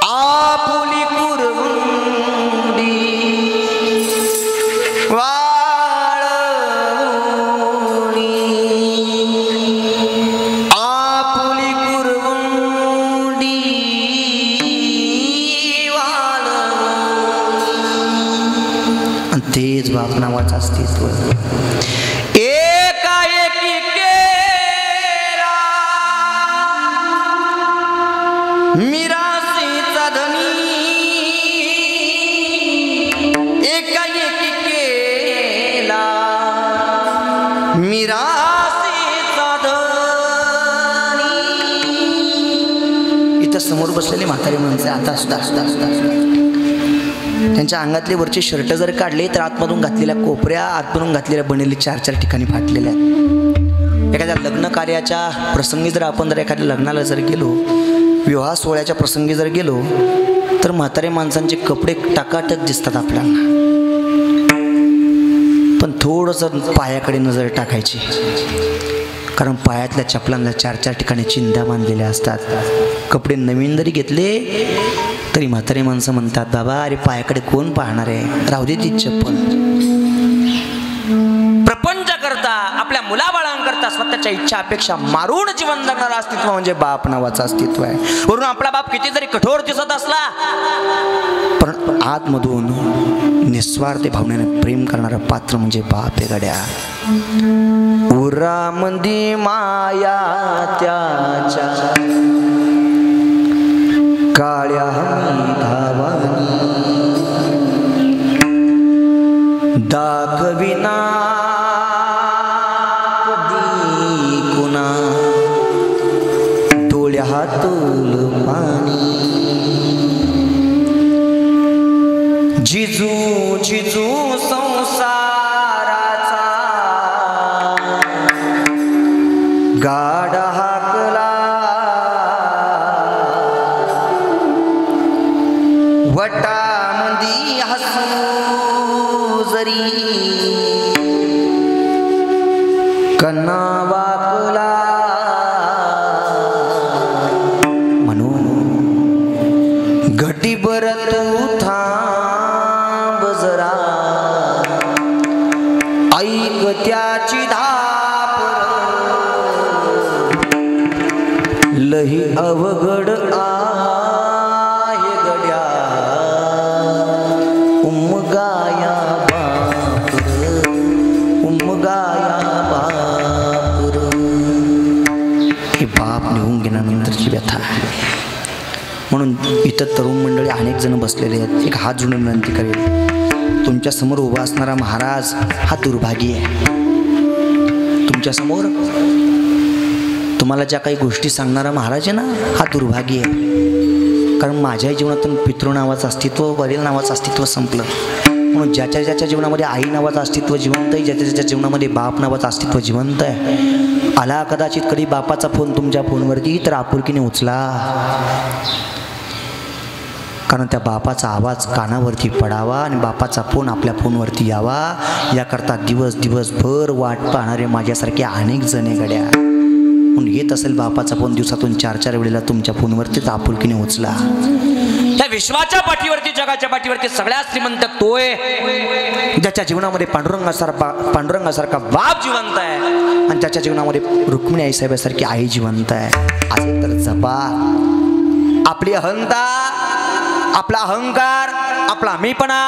आपुली कुरवुंडी वाळवुणी आपुली कुरवुंडी वाळवुणी आणि तेच बाप नावाचं अस्तित्व. मिरासीचा धनी एकाएकी केला मिरासीचा धनी. इथं समोर बसलेले म्हातारे माणसं आता सुद्धा त्यांच्या अंगातले वरचे शर्ट जर काढले तर आतमधून घातलेल्या कोपऱ्या, आतमधून घातलेल्या बनेली 4 ठिकाणी फाटलेल्या आहेत. एखाद्या लग्न कार्याच्या प्रसंगी जर आपण जर एखाद्या लग्नाला जर गेलो, विवाह सोहळ्याच्या प्रसंगी जर गेलो तर म्हातारे माणसांचे कपडे टाकाटक दिसतात आपल्याला. पण थोडंसं पायाकडे नजर टाकायची, कारण पायातल्या चपलांना 4 ठिकाणी चिंध्या बांधलेल्या असतात. कपडे नवीन जरी घेतले तरी म्हातारे माणसं म्हणतात, बाबा अरे पायाकडे कोण पाहणार आहे, राहू दे ती चप्पल. प्रपंच करता, आपल्या मुलाबाळांकरता स्वतःच्या इच्छा अपेक्षा मारून जीवन जगणारं अस्तित्व म्हणजे बाप नावाचं अस्तित्व आहे. वरून आपला बाप किती जरी कठोर दिसत असला पण आतमधून निस्वार्थ भावनेने प्रेम करणारं पात्र म्हणजे बाप आहे गड्या. उरामंदी माया त्याच्या काळ्या धावानी दाखविना डोळ्यातून पाणी जिजू जिजू संसाराचा गाडा हाकला वटामंदी हसू जरी कन्ना वाकला म्हणून बर तू थांब जरा ऐक त्याची धाप लही अवघड आहे गड्या उमगाया बापूर हे बाप निघून गेल्यानंतरची व्यथा आहे. म्हणून इथं तरुण मंडळी अनेक जण बसलेले आहेत. एक हात जोडून विनंती करेल, तुमच्या समोर उभा असणारा महाराज हा दुर्भागी आहे. तुमच्या समोर तुम्हाला ज्या काही गोष्टी सांगणारा महाराज आहे ना हा दुर्भागी आहे. कारण माझ्या जीवनातून पितृ नावाचं अस्तित्व, वडील नावाचं अस्तित्व संपलं. म्हणून ज्याच्या ज्याच्या जीवनामध्ये आई नावाचं अस्तित्व जिवंत आहे, ज्याच्या ज्याच्या जीवनामध्ये बाप नावाचं अस्तित्व जिवंत आहे, आला कदाचित कधी बापाचा फोन तुमच्या फोनवरती तर आपुलकीने उचला. कारण त्या बापाचा आवाज कानावरती पडावा आणि बापाचा फोन आपल्या फोनवरती यावा याकरता दिवसभर वाट पाहणारे माझ्यासारखे अनेक जणे गड्या. म्हणून येत असेल बापाचा फोन दिवसातून 4-4 वेळेला तुमच्या फोनवरतीच आपुलकीने उचला. त्या विश्वाच्या पाठीवरती, जगाच्या पाठीवरती सगळ्यात श्रीमंत तोय ज्याच्या जीवनामध्ये पांडुरंगासारखा बाप जिवंत आहे आणि त्याच्या जीवनामध्ये रुक्मिणी आईसाहेबासारखी आई जिवंत आहे. असेल तर जपा. आपली अहंता, आपला अहंकार, आपला मीपणा,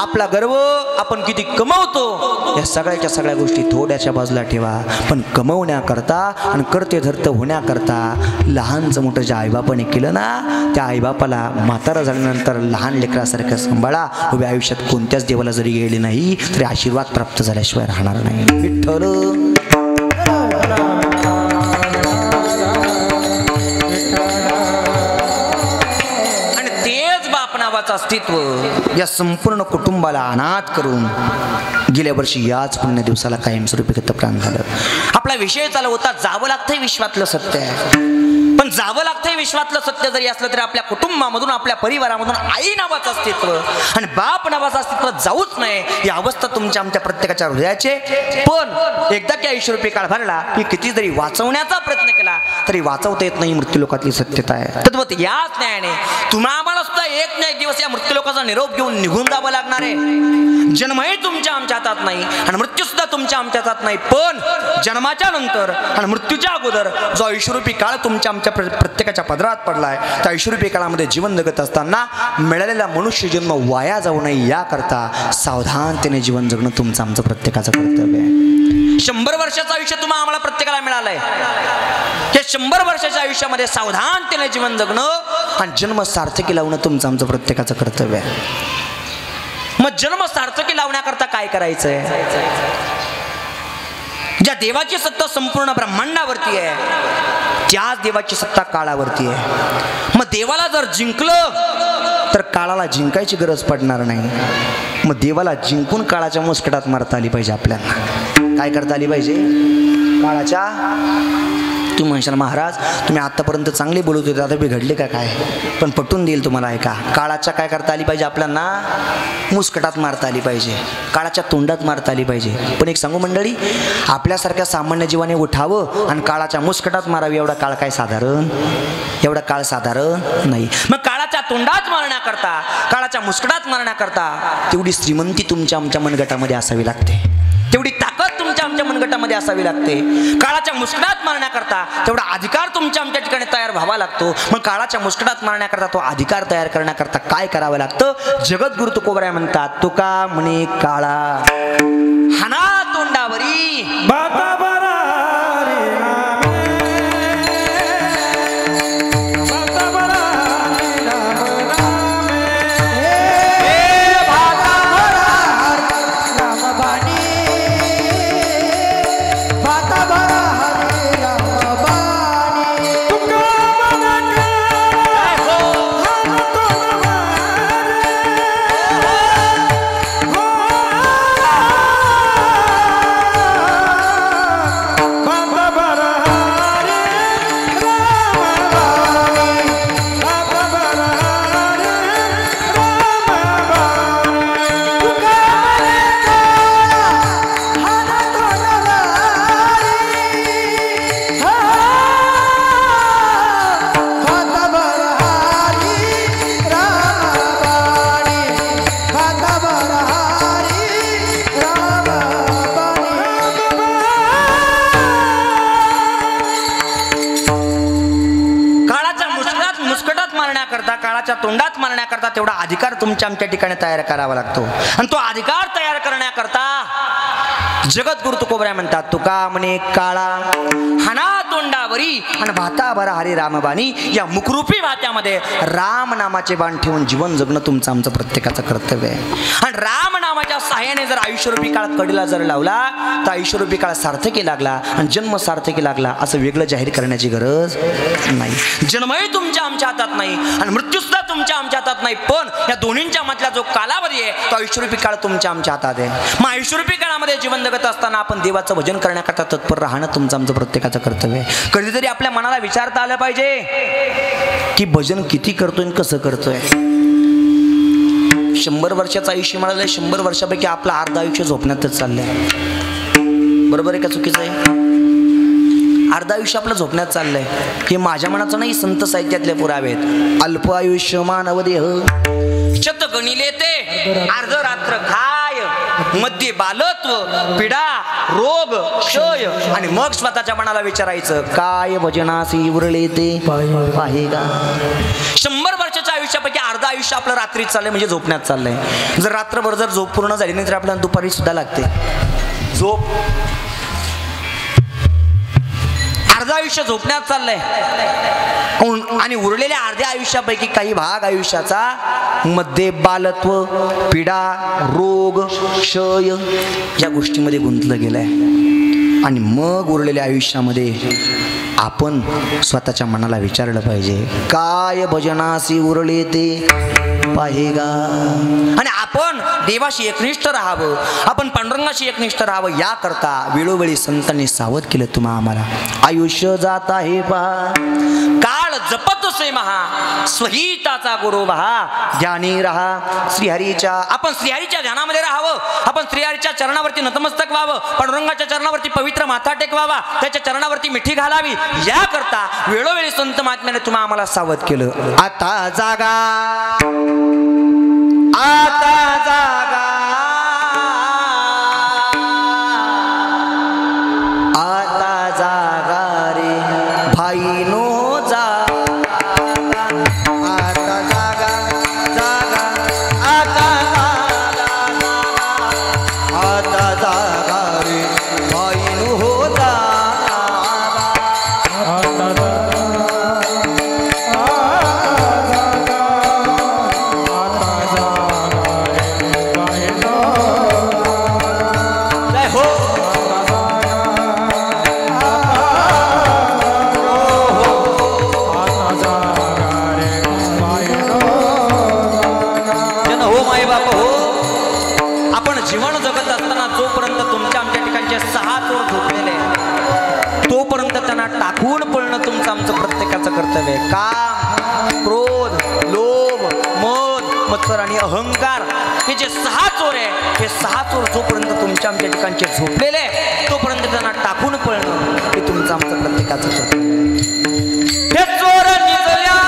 आपला गर्व, आपण किती कमवतो या सगळ्याच्या सगळ्या गोष्टी थोड्याच्या बाजूला ठेवा. पण कमवण्याकरता आणि करते धरत होण्याकरता लहानचं मोठं ज्या आईबापाने केलं ना त्या आईबापाला म्हातारा झाल्यानंतर लहान लेकरासारखं सांभाळा. उभ्या आयुष्यात कोणत्याच देवाला जरी गेले नाही तरी आशीर्वाद प्राप्त झाल्याशिवाय राहणार नाही. विठ्ठल अस्तित्व या संपूर्ण कुटुंबाला अनाथ करून गेल्या वर्षी याच पुण्य दिवसाला कायमस्वरूपी गतप्राण झालं. आपला विषय चालू होता जावं लागतंय विश्वातलं सत्य आहे. पण जावं लागतंय विश्वातलं सत्य जरी असलं तरी आपल्या कुटुंबामधून, आपल्या परिवारामधून आई नावाचं अस्तित्व आणि बाप नावाचं अस्तित्व जाऊच नये ही अवस्था तुमच्या आमच्या प्रत्येकाच्या हृदयाचे. पण एकदा की आयुष्यरूपी काळ भरला की किती जरी वाचवण्याचा प्रयत्न केला तरी वाचवता येत नाही. मृत्यूलोकातली सत्यता आहे. तद्वत याच न्यायाने तुम्हा आम्हाला सुद्धा एक ना एक दिवस या मृत्यूलोकाचा निरोप घेऊन निघून जावं लागणार आहे. जन्मही तुमच्या आमच्या हातात नाही आणि मृत्यू सुद्धा तुमच्या आमच्या हातात नाही. पण जन्माच्या नंतर आणि मृत्यूच्या अगोदर जो आयुष्यरूपी काळ तुमच्या आमच्या प्रत्येकाच्या पदरात पडलाय त्या आयुष्यरूपी काळामध्ये जीवन जगत असताना मिळालेला मनुष्य जन्म वाया जाऊ नये याकरता सावधानतेने जीवन जगणं तुमचं आमचं प्रत्येकाचं कर्तव्य आहे. 100 वर्षाचं आयुष्य तुम्हाला आम्हाला प्रत्येकाला मिळालंय. या 100 वर्षाच्या आयुष्यामध्ये सावधानतेने जीवन जगणं आणि जन्म सार्थकी लावणं तुमचं आमचं प्रत्येकाचं कर्तव्य आहे. मग जन्म सार्थकी लावण्याकरता काय करायचंय? ज्या देवाची सत्ता संपूर्ण ब्रह्मांडावरती आहे त्याच देवाची सत्ता काळावरती आहे. मग देवाला जर जिंकलं तर काळाला जिंकायची गरज पडणार नाही. मग देवाला जिंकून काळाच्या मुस्कटात मारता आली पाहिजे. आपल्याला काय करता आली पाहिजे? काळाच्या. तुम्ही म्हणशाल महाराज तुम्ही आतापर्यंत चांगले बोलत होते आता बिघडले का काय? पण पटून देईल तुम्हाला. ऐका, काळाच्या काय करता आली पाहिजे? आपल्याला मुस्कटात मारता आली पाहिजे, काळाच्या तोंडात मारता आली पाहिजे. पण एक सांगू मंडळी, आपल्यासारख्या सामान्य जीवाने उठावं आणि काळाच्या मुस्कटात मारावी एवढा काळ काय साधारण? एवढा काळ साधारण नाही. मग काळाच्या तोंडात मारण्याकरता, काळाच्या मुस्कटात मारण्याकरता तेवढी श्रीमंती तुमच्या आमच्या मनगटामध्ये असावी लागते, तेवढी ताकद तुमच्या आमच्या मनगटामध्ये असावी लागते. काळाच्या मुस्कटात मारण्याकरता तेवढा अधिकार तुमच्या आमच्या ठिकाणी तयार व्हावा लागतो. मग काळाच्या मुस्कटात मारण्याकरता तो अधिकार तयार करण्याकरता काय करावं लागतं? जगद्गुरु तुकोबराय म्हणतात, तुका म्हणे काळा हाना तोंडावरी बाता बरा रे काळाच्या तोंडात मारण्याकरता तेवढा अधिकार तुमच्या आमच्या ठिकाणी तयार करावा लागतो. आणि तो अधिकार तयार करण्याकरता जगद्गुरु तुकोबरा म्हणतात, तुका म्हणे काळा हाना तोंडावरी आणि भाता भरा हरी रामबाणी. या मुखरूपी भात्यामध्ये राम नामाचे बाण ठेवून जीवन जगणं तुमचं आमचं प्रत्येकाचं कर्तव्य आहे. आणि राम नामाच्या सहाय्याने जर आयुष्यरूपी काळ कडीला जर लावला तर आयुष्यरूपी काळ सार्थकी लागला आणि जन्म सार्थकी लागला असं वेगळं जाहीर करण्याची गरज नाही. जन्मही तुमच्या आमच्या हातात नाही आणि मृत्यू सुद्धा तुमच्या आमच्या हातात नाही. पण या दोन्हींच्या मधला जो कालावधी आहे तो आयुष्यरूपी काळ तुमच्या आमच्या हातात आहे. मग आयुष्यरूपी काळामध्ये जीवन जगत असताना आपण देवाचं भजन करण्याकरता तत्पर राहणं तुमचं आमचं प्रत्येकाचं कर्तव्य आहे. कधीतरी आपल्या मनाला विचारता आलं पाहिजे की भजन किती करतोय आणि कसं करतोय. 100 वर्षाचं आयुष्य मिळालंय, 100 वर्षापैकी आपलं अर्ध आयुष्य झोपण्यातच चाललंय. बरोबर आहे का चुकीचं आहे? अर्ध आयुष्य आपलं झोपण्यात चाललंय. हे माझ्या मनाचं नाही, संत साहित्यातले पुरावे आहेत. अल्प आयुष्य मानव देह शत गणिले ते अर्ध रात्र खाय, मध्ये बालत्व पिडा रोग क्षय. आणि मग स्वतःच्या मनाला विचारायचं काय भजनासी उरले ते पाहेगा. 100 वर्षाच्या आयुष्यापैकी अर्ध आयुष्य आपलं रात्रीत चाललंय म्हणजे झोपण्यात चाललंय. जर रात्रभर जर झोप पूर्ण झाली नाही तर आपल्याला दुपारी सुद्धा लागते झोप. अर्ध आयुष्य झोपण्यात चाललंय आणि उरलेल्या अर्ध्या आयुष्यापैकी काही भाग आयुष्याचा मध्ये बालत्व पीडा रोग क्षय या गोष्टीमध्ये गुंतलं गेलाय. आणि मग उरलेल्या आयुष्यामध्ये आपण स्वतःच्या मनाला विचारलं पाहिजे काय भजनासी उरले ते पाहेगा. आणि आपण देवाशी एकनिष्ठ राहावं, आपण पांडुरंगाशी एकनिष्ठ राहावं याकरता वेळोवेळी संतांनी सावध केलं तुम्हा आम्हाला. आयुष्य जात आहे पहा काळ जपत से महा स्वहिताचा गुरु बहा ध्यानी रहा श्रीहरीच्या. आपण श्रीहरीच्या ध्यानामध्ये राहावं, आपण श्रीहरीच्या चरणावरती नतमस्तक व्हावं, पांडुरंगाच्या चरणावरती पवित्र माथा टेकवावा, त्याच्या चरणावरती मिठी घालावी याकरता वेळोवेळी संत महात्म्याने तुम्हा आम्हाला सावध केलं. आता जागा आता जागा आता जागा रे भाईनो जागा. आता जागा जागा आता जागा आता जागा रे भाईनो हो जागा. जीवन जगत असताना जोपर्यंत तुमच्या आमच्या ठिकाणचे 6 चोर झोपलेले तोपर्यंत त्यांना टाकून पळणं तुमचं आमचं प्रत्येकाचं कर्तव्य आहे. काम क्रोध लोभ मद मत्सर आणि अहंकार हे जे 6 चोर आहे हे 6 चोर जोपर्यंत तुमच्या आमच्या ठिकाणचे झोपलेले तोपर्यंत त्यांना टाकून पळणं हे तुमचं आमचं प्रत्येकाचं कर्तव्य आहे. हे चोर निजल्या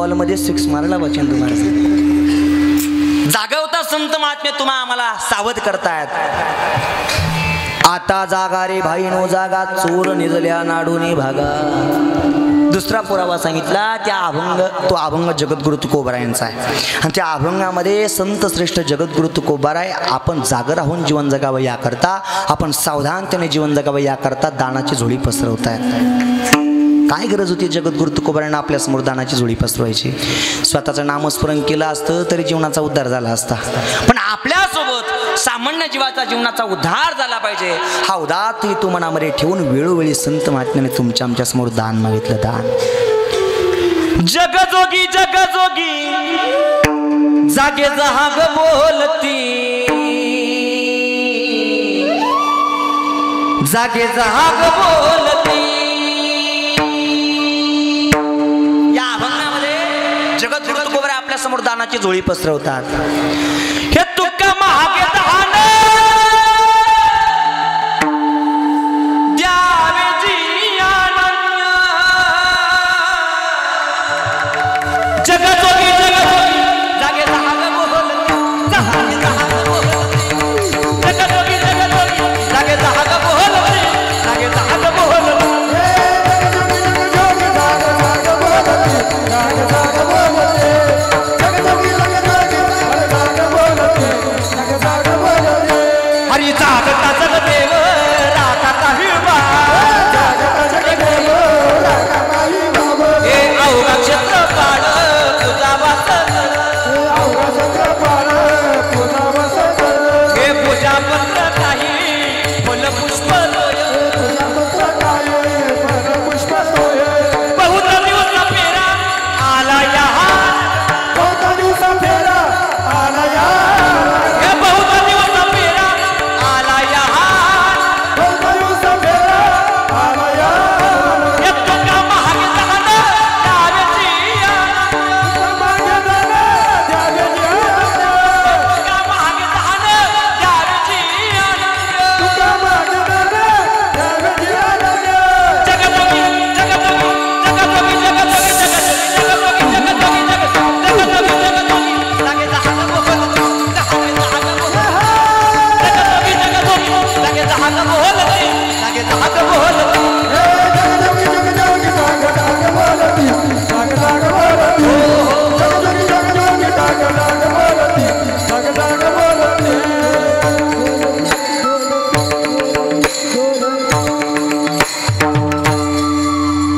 बॉलमध्ये 6 मारला बा चंदू महाराज. जागवता संत महात्मे तुम्हा आम्हाला सावध करतायत. आता जागा रे भाई नो जागा, चोर निजल्या नाडूनी भागा. दुसरा पुरावा सांगितला त्या तो अभंग जगद्गुरु तुकोबारा यांचा आहे. आणि त्या अभंगामध्ये संत श्रेष्ठ जगद्गुरु तुकोबारा आहे. आपण जागर राहून जीवन जगावं याकरता, आपण सावधानतेने जीवन जगावं याकरता दानाची झोळी पसरवतायत. काय गरज होती जगद्गुरु तुकोबारांना आपल्या समोर दानाची झोळी पसरवायची? स्वतःचं नामस्मरण केलं असतं तरी जीवनाचा उद्धार झाला असता. पण आपल्यासोबत सामान्य जीवनाचा उद्धार झाला पाहिजे हा उदात्त हेतू मनामध्ये ठेवून वेळोवेळी संत महात्म्याने तुमच्या आमच्या समोर दान मागितलं. दान जगजोगी जगजोगी जागे जहाग बोलती, जागे जहाग बोलती. जगद्गुरु तुकोबारा आपल्या समोर दानाची झोळी पसरवतात. हे तुका महागे दान द्यावे जियाना, जगजोगी जगजोगी जागे जहाग बोलती, जागे जहाग बोलती. जगजोगी जगजोगी जागे जहाग बोलती, जागे जहाग बोलती. हरी जागता जगदेव राखा काही बा, हे अवघा क्षेत्रपाळ तुझा वास, हे पूजा पत्र काही फल पुष्प बहुत दिवस फेरा आला या, बहुत दिवस फेरा आला या, हे बहुत दिवस फेरा आला या, बहुत दिवस फेरा आला या. हे तुका महाग दान द्यावे जियाना, तुका महाग दान द्यावे जियाना, तुका महाग दान द्यावे जियाना, तुका महाग दान द्यावे जियाना. जगजोगी जगजोगी जगजोगी जगजोगी जगजोगी जगजोगी जगजोगी जगजोगी जागे जहाग बोलती, जागे जहाग बोलती. जगजोगी जगजोगी जागे जहाग बोलती, जागे जहाग बोलती.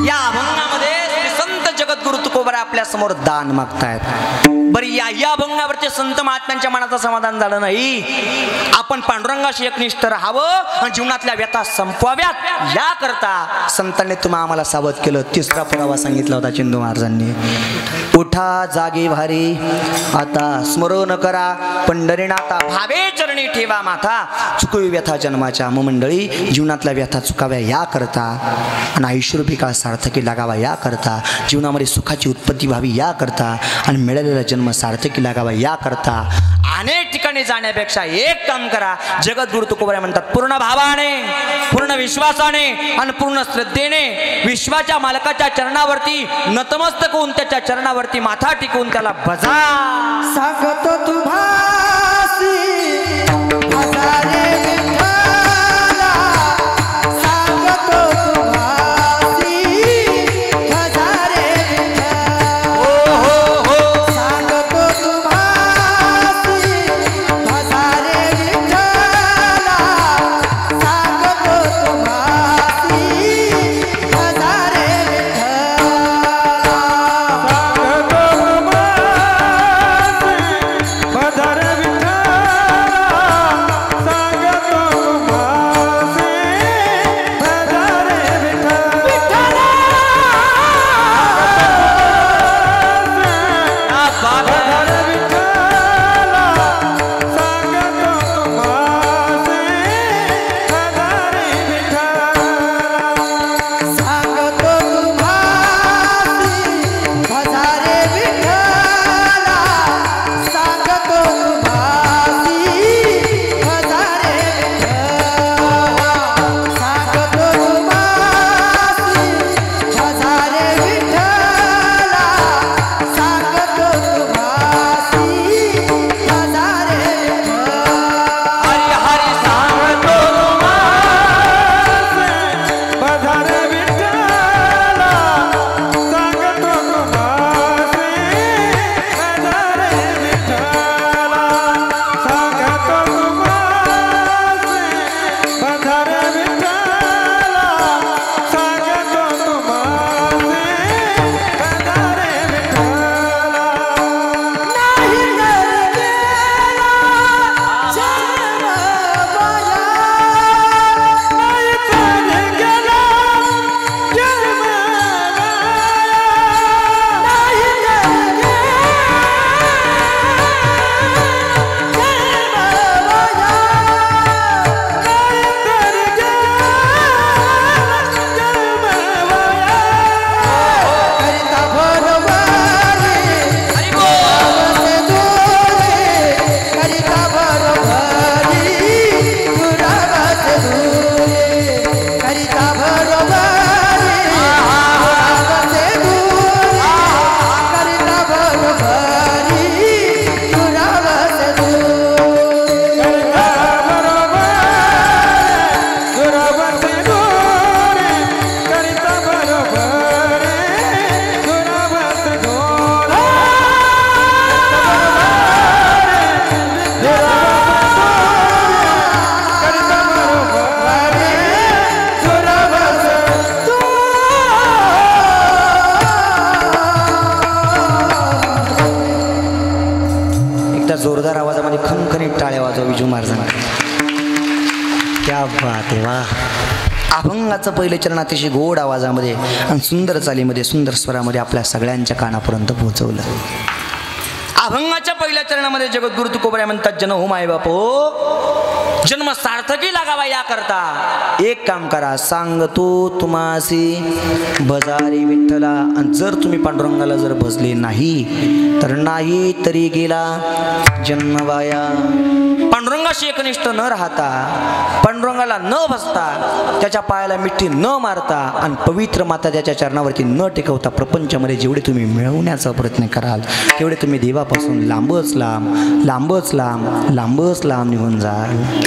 या अभंगामध्ये श्री संत जगद्गुरु तुकोबारा आपल्या समोर दान मागतायत. बरी या अभंगावरचे संत महात्म्यांच्या मनाचं समाधान झालं नाही. आपण पांडुरंगाशी एकनिष्ठ राहावं आणि जीवनातल्या व्यथा संपवाव्यात याकरता संतांनी तुम्हाला आम्हाला सावध केलं. तिसरा पुरावा सांगितला होता चंदू महाराजांनी. उठा जागे भारी आता स्मरण करा पंढरीनाथा, भावे चरणी ठेवा माथा, चुकवी व्यथा जन्माच्या. मंडळी जीवनातल्या व्यथा चुकाव्या याकरता आणि आयुष्यरूपी काळ सार्थकी लागावा याकरता, जीवनामध्ये सुखाची उत्पत्ती व्हावी याकरता आणि मिळालेला जन्म सार्थकी लागावा याकरता अनेक ठिकाणी जाण्यापेक्षा एक काम करा. जगद्गुरु तुकोबारा म्हणतात पूर्ण भावाने, पूर्ण विश्वासाने आणि पूर्ण श्रद्धेने विश्वाच्या मालकाच्या चरणावरती नतमस्तक होऊन त्याच्या चरणावरती माथा टिकवून त्याला भजा. सांगतो तू भासी हजारे विठ्ठला, सांगतो तू भासी हजारे विठ्ठला, सांगतो तू भासी हजारे विठ्ठला, सांगतो तू भासी हजारे विठ्ठला. बदर आवाजामध्ये खणखणीत टाळ्या वाजवा विजू महाराजांना. क्या बात आहे वा. अभंगाचं पहिले चरण अतिशय गोड आवाजामध्ये आणि सुंदर चालीमध्ये सुंदर स्वरामध्ये आपल्या सगळ्यांच्या कानापर्यंत पोहोचवलं. अभंगाच्या पहिल्या चरणामध्ये जगद्गुरु तुकोबराय म्हणतात, जन हो माय बापो, जन्म सार्थकी लागावा याकरता एक काम करा, सांगतो तुम्हासी भजारी विठ्ठला. आणि जर तुम्ही पांडुरंगाला जर भजले नाही तर नाही तरी गेला जन्म वाया. पांडुरंगाशी एकनिष्ठ न राहता, पांडुरंगाला न भजता, त्याच्या पायाला मिठी न मारता आणि पवित्र माता त्याच्या चरणावरती न टेकवता प्रपंचामध्ये जेवढे तुम्ही मिळवण्याचा प्रयत्न कराल तेवढे तुम्ही देवापासून लांबच लांब लांबच लांब लांबच लांब निघून जाल.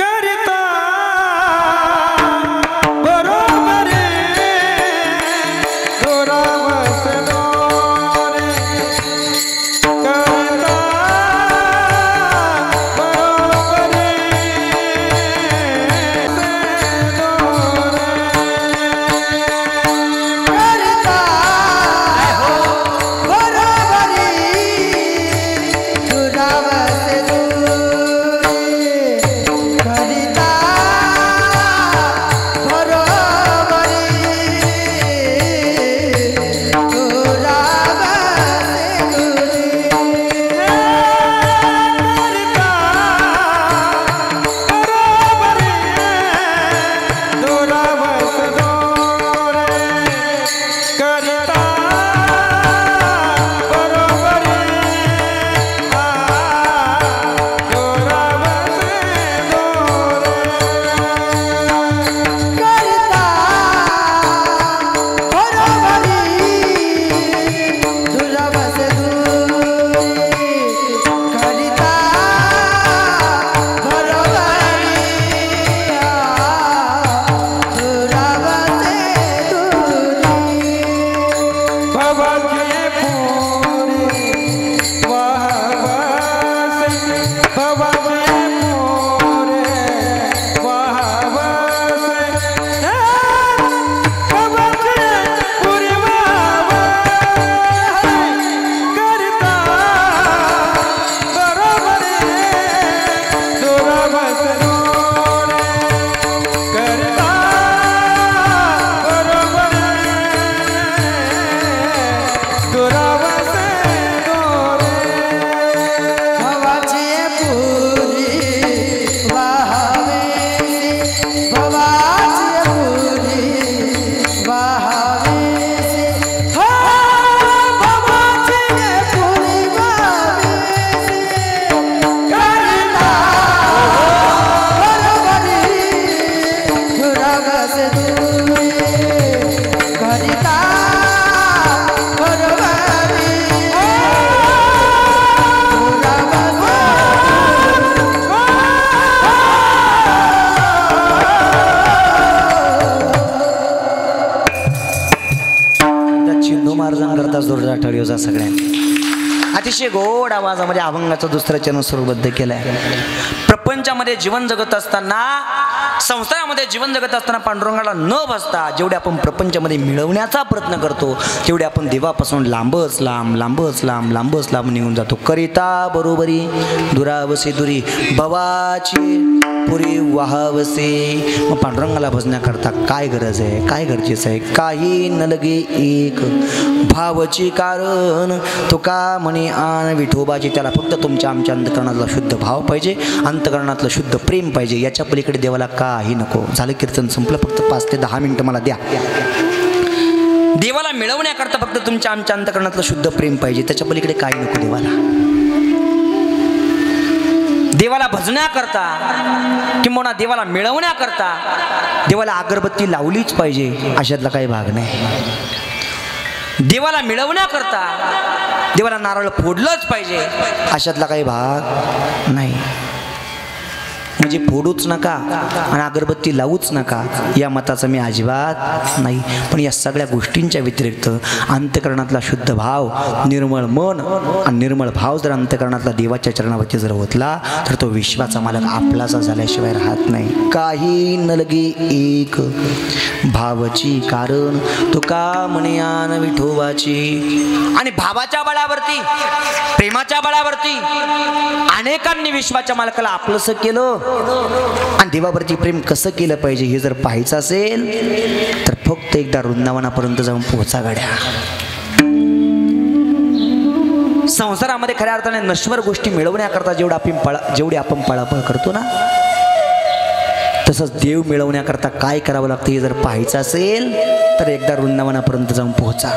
सगळ्यांनी अतिशय गोड आवाजामध्ये अभंगाचं दुसरं चरण सुरूबद्ध केलंय. प्रपंचामध्ये जीवन जगत असताना, संसारामध्ये जीवन जगत असताना पांडुरंगाला न भजता जेवढे आपण प्रपंचामध्ये मिळवण्याचा प्रयत्न करतो तेवढे आपण देवापासून लांबच लांब लांबच लांब लांबच लांब निघून जातो. करिता बरोबरी दुरावसे दुरी भवाची पुरी वाहावसे. मग पांडुरंगाला भजण्याकरता काय गरज आहे, काय गरजेचं आहे? काही न लगे एक भावची कारण तुका म्हणे आण विठोबाची. त्याला फक्त तुमच्या आमच्या अंतकरणातला शुद्ध भाव पाहिजे, अंतकरणातलं शुद्ध प्रेम पाहिजे. याच्या पलीकडे देवाला काही नको. झालं कीर्तन संपलं. फक्त 5 ते 10 मिनिटं मला द्या. देवाला मिळवण्याकरता फक्त तुमच्या आमच्या अंतकरणातलं शुद्ध प्रेम पाहिजे. त्याच्या पलीकडे काही नको देवाला. देवाला भजण्याकरता किंवा देवाला मिळवण्याकरता देवाला अगरबत्ती लावलीच पाहिजे अशातला काही भाग नाही. देवाला मिळवण्याकरता देवाला नारळ फोडलंच पाहिजे अशातला काही भाग नाही. म्हणजे फोडूच नका आणि अगरबत्ती लावूच नका या मताचा मी अजिबात नाही. पण या सगळ्या गोष्टींच्या व्यतिरिक्त अंतःकरणातला शुद्ध भाव, निर्मळ मन आणि निर्मळ भाव जर अंतःकरणातला देवाच्या चरणावरती जर होतला तर तो विश्वाचा मालक आपलाचा झाल्याशिवाय राहत नाही. काही न लगे एक भावची कारण तुका म्हणे आन विठोबाची. आणि भावाच्या बळावरती, प्रेमाच्या बळावरती अनेकांनी विश्वाच्या मालकाला आपलंसं केलं. आणि देवावरती प्रेम कसं केलं पाहिजे हे जर पाहायचं असेल तर फक्त एकदा वृंदावनापर्यंत जाऊन पोहोचा गाड्या. संसारामध्ये खऱ्या अर्थाने नश्वर गोष्टी मिळवण्याकरता जेवढी आपण पळापळ करतो ना, तसंच देव मिळवण्याकरता काय करावं लागतं हे जर पाहायचं असेल तर एकदा वृंदावनापर्यंत जाऊन पोहोचा.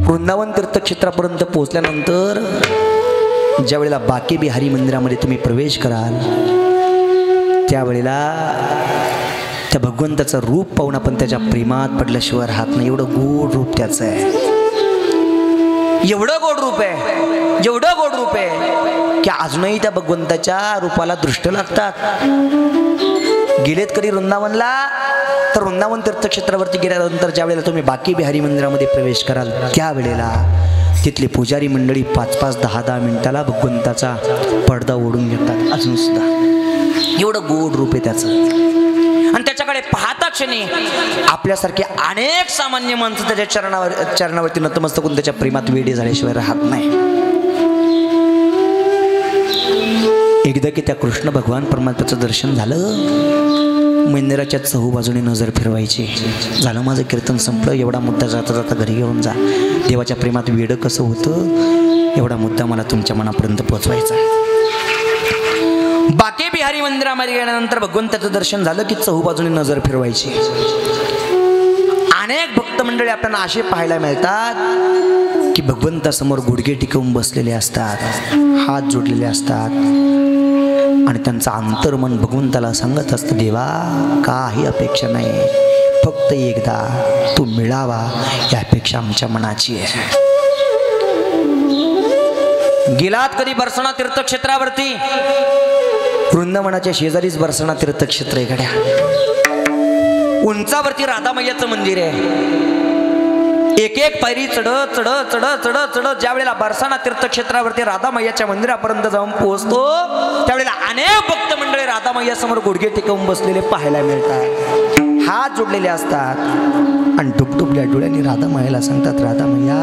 वृंदावन तीर्थक्षेत्रापर्यंत पोहोचल्यानंतर ज्या वेळेला बाके बिहारी मंदिरामध्ये तुम्ही प्रवेश कराल त्यावेळेला त्या भगवंताचं रूप पाहून आपण त्याच्या प्रेमात पडल्याशिवाय राहत नाही. एवढं गोड रूप त्याचं आहे, एवढं गोड रूप आहे, एवढं गोड रूप आहे की अजूनही त्या भगवंताच्या रूपाला दृष्ट लागतात. गेलेत कधी वृंदावनला तर वृंदावन तीर्थक्षेत्रावरती गेल्यानंतर ज्या वेळेला तुम्ही बाकी बिहारी मंदिरामध्ये प्रवेश कराल त्यावेळेला तिथली पुजारी मंडळी 5-5, 10-10 मिनिटाला भगवंताचा पडदा ओढून घेतात. अजून सुद्धा एवढं गोड रूप आहे त्याचं. आणि त्याच्याकडे पाहता क्षणी आपल्यासारखे अनेक सामान्य माणसं त्याच्या चरणावरती नतमस्तक होऊन त्याच्या प्रेमात वेडे झाल्याशिवाय राहत नाही. एकदा की त्या कृष्ण भगवान परमात्म्याचं दर्शन झालं, मंदिराच्या चहूबाजूने नजर फिरवायची. झालं माझं कीर्तन संपलं, एवढा मुद्दा जाता जाता घरी घेऊन जा. देवाच्या प्रेमात वेडं कसं होतं एवढा मुद्दा मला तुमच्या मनापर्यंत पोहोचवायचा. बाके बिहारी मंदिरामध्ये गेल्यानंतर भगवंताचं दर्शन झालं की चहूबाजूने नजर फिरवायची. अनेक भक्त मंडळी आपल्याला असे पाहायला मिळतात की भगवंतासमोर गुडघे टिकवून बसलेले असतात, हात जोडलेले असतात आणि त्यांचं अंतर्मन भगवंताला सांगत असतं, देवा काही अपेक्षा नाही, फक्त एकदा तू मिळावा ही अपेक्षा आमच्या मनाची आहे. गेलात कधी बरसाणा तीर्थक्षेत्रावरती? वृंदावनाच्या शेजारीच बरसाणा तीर्थक्षेत्र आहे गड्या. उंचावरती राधामय्याचं मंदिर आहे. एक एक पायरी चढत चढत चढत चढत चढत ज्या वेळेला बरसाणा तीर्थक्षेत्रावरती राधामय्याच्या मंदिरापर्यंत जाऊन पोहोचतो त्यावेळेला अनेक भक्त मंडळी राधामय्यासमोर गुडघे टेकवून बसलेले पाहायला मिळतात, हात जोडलेले असतात आणि डुबडुबल्या डोळ्यांनी राधामय्याला सांगतात, राधामय्या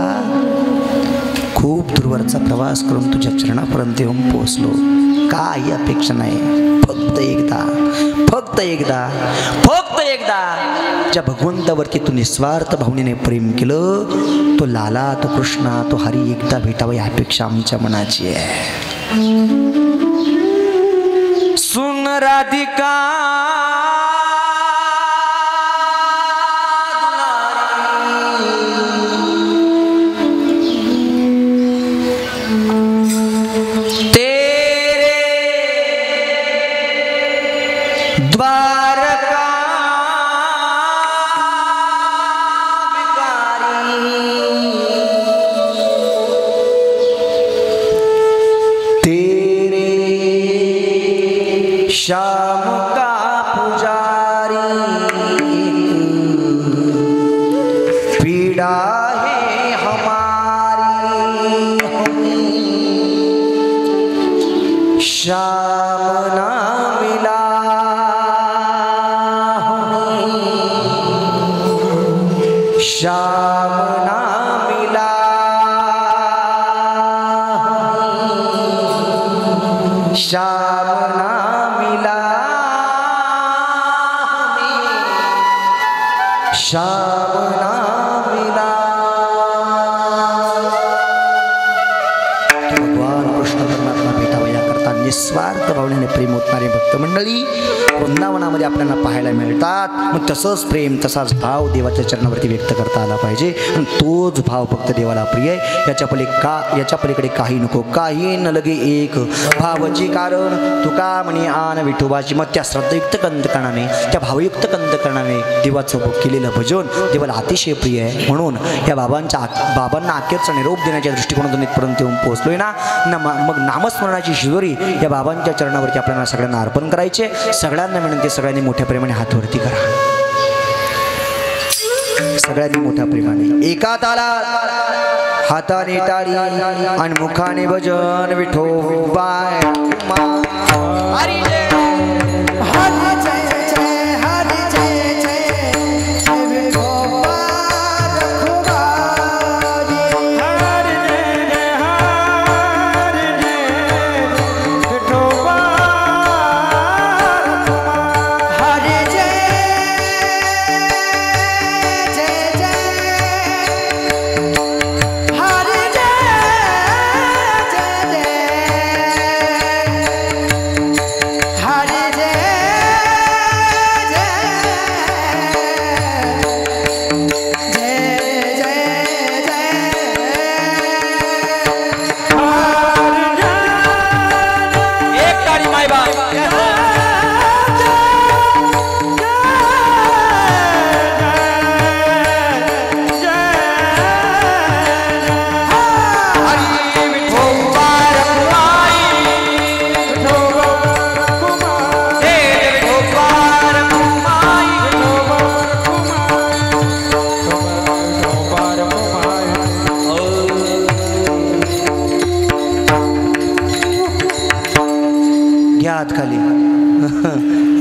खूप दूरवरचा प्रवास करून तुझ्या चरणापर्यंत येऊन पोहोचलो, काही अपेक्षा नाही, फक्त एकदा फक्त एकदा फक्त एकदा ज्या भगवंतावरती तू निस्वार्थ भावनेने प्रेम केलं तो लाला, तो कृष्णा, तो हरी एकदा भेटावा ही अपेक्षा आमच्या मनाची आहे. सुन राधिका श्याम का पुजारी पीड़ा है हमारी, श्याम ना मिला श्याम ना मिला, श्याम ना श्याम ना मिला. भगवान कृष्ण परमात्मा भेटावा याकरता निस्वार्थ भावनेने प्रेम ओतणारे भक्त मंडळी वृंदावनामध्ये आपल्याला पाहायला मिळतात. मग तसंच प्रेम तसाच भाव देवाच्या चरणावरती व्यक्त करता आला पाहिजे. आणि तोच भाव फक्त देवाला प्रिय आहे. याच्या पलीकडे काही नको. काही न लगे एक भावची कारण तुका म्हणे आन विठोबाची. मग त्या श्रद्धायुक्त कंतकरणाने त्या भावयुक्त कंतकरणाने देवाचं केलेलं भजन देवाला अतिशय प्रिय आहे. म्हणून या बाबांना अखेरचा निरोप देण्याच्या दृष्टिकोनातून इथपर्यंत येऊन पोहोचलोय ना. मग नामस्मरणाची शिदोरी या बाबांच्या चरणावरती आपल्याला सगळ्यांना अर्पण करायचे. सगळ्यांना विनंती, सगळ्यांनी मोठ्या प्रेमाने हातवरती करा. सगळ्यांनी मोठ्या प्रेमाने एका तालात हाताने टाळी आणि मुखाने भजन विठोबाय हरी जय. हरी जय जय हरी जय जय विठोबा रखुमाई. हरी जय जय हरी जय विठोबा रखुमाई. हरी जय जय जय हरी जय जय जय हरी जय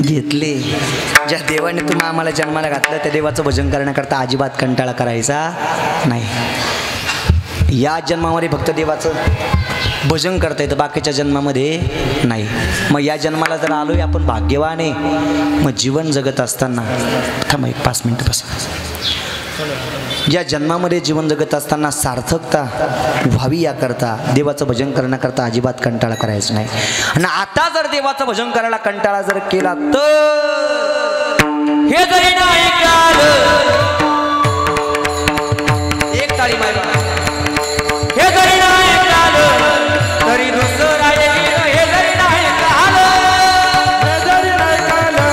घेतले. ज्या देवाने तुम्ही आम्हाला जन्माला घातलं त्या देवाचं भजन करण्याकरता अजिबात कंटाळा करायचा नाही. या जन्मामध्ये फक्त देवाचं भजन करता येतं, बाकीच्या जन्मामध्ये नाही. मग या जन्माला जर आलोय आपण भाग्यवान आहे. मग जीवन जगत असताना थांबा 5 मिनिटं बसा. या जन्मामध्ये जीवन जगत असताना सार्थकता व्हावी याकरता देवाचं भजन करण्याकरता अजिबात कंटाळा करायचं नाही. आणि आता जर देवाचं भजन करायला कंटाळा जर केला तर हे जरी नाही एक ताळी मायबा. हे जरी नाही तरी दुसरं हे जरी नाही हे जरी नाही कालं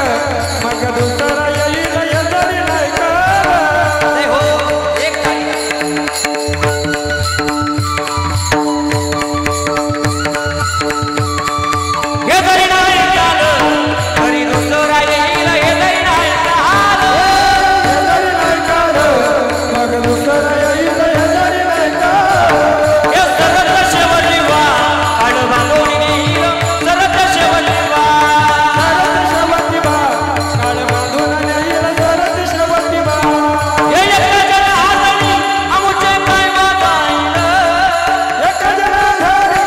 मग दुसरा येईल. हे जरी नाही कालं हो एक ताळी. हे जरी नाही तरी दुसरं येईल. हे जरी नाही हे जरी नाही कालं मग दुसरा येईल. हे जरी नाही कालं हे सरळ शेवटी वा काळ बांधून येईल. सरळ शेवटी वा सरत शेवटी बा काळ बांधून येईल. सरत शेवटी बा हे एका हाताने आमुचे काय बाजाईल. एका जनाधारी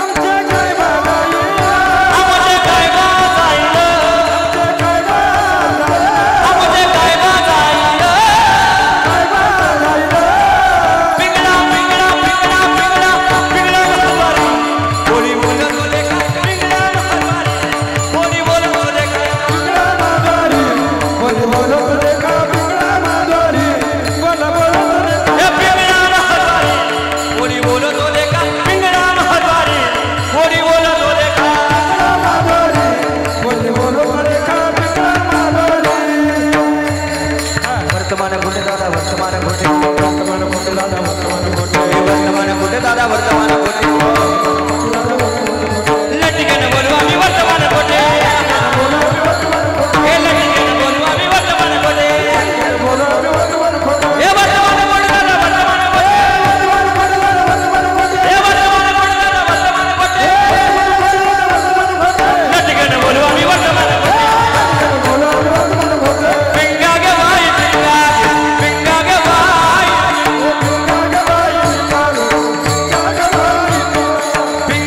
आमचे काय बागाईल. आमुचे काय बाजाईल. आमचे काय बागाईल. आमुचे काय बाजाईल. काय बागाईल. पिंगळा पिंगळा पिंगळा पिंगळा पिंगळा हलवारी. कोणी बोलत बोले का पिंगळा हलवारी. कोणी बोलत बोले का पिंगळा माधुरी बोल बोल देखा. पिंगळा माधुरी बोल बोल देखा. हे पिंगळा हलवारी. कोणी बोलत बोले का पिंगळा हलवारी. कोणी बोलत बोले का पिंगळा माधुरी बोल बोल देखा. पिंगळा माधुरी वर्तमान कुठे दादा वर्तमान कुठे वर्तमान कुठे दादा वर्तमान कुठे वर्तमान कुठे दादा वर्तमान कुठे लटकन बोलवा मी वर्तमान कुठे हे लटकन बोलवा मी वर्तमान कुठे बोलो वर्तमान कुठे हे वर्तमान कुठे दादा वर्तमान कुठे हे वर्तमान कुठे दादा वर्तमान कुठे लटकन बोलवा मी वर्तमान कुठे पिंगा गे बाई पिंगा गे बाई पिंगा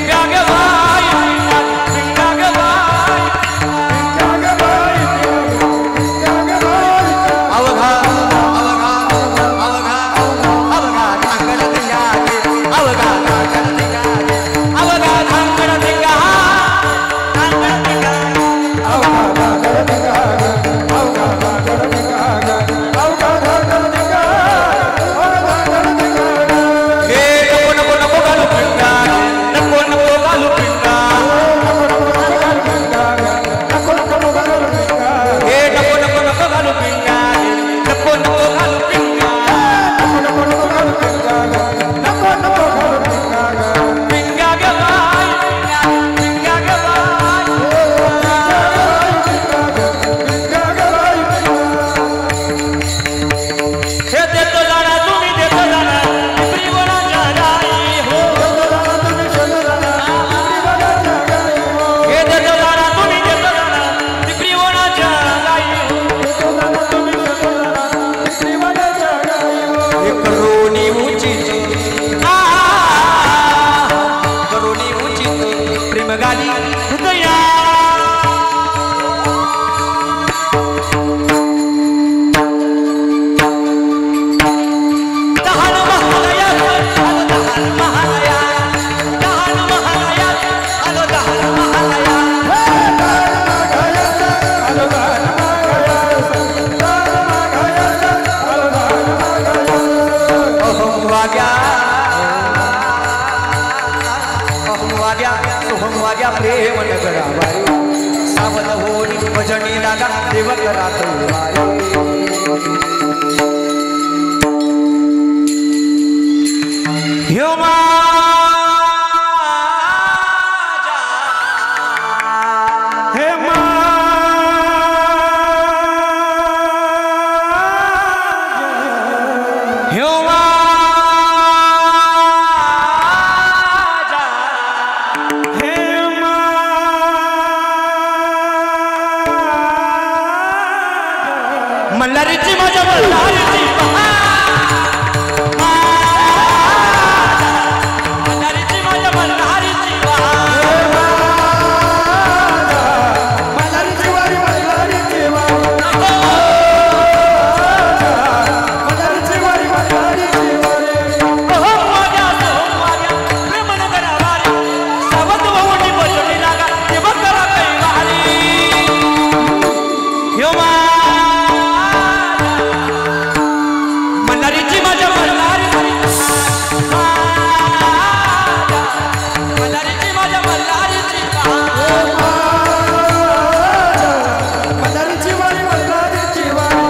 ह्यो हे ह्यो मल्हारीची माझ्या मल्हारीची मल्हारीची माझ्या मल्हारीची मल्हारीची वारी मल्हारीची वारी मल्हारीची वारी मल्हारीची वारी माझ्या प्रेमन करा वारी सावध होऊन बसली लागा ते बकरा काही वारी ह्यो मल्हारीची माझ्या मल्हारीची मल्हारीची माझ्या मल्हारीची मल्हारीची वारी मल्हारीची वारी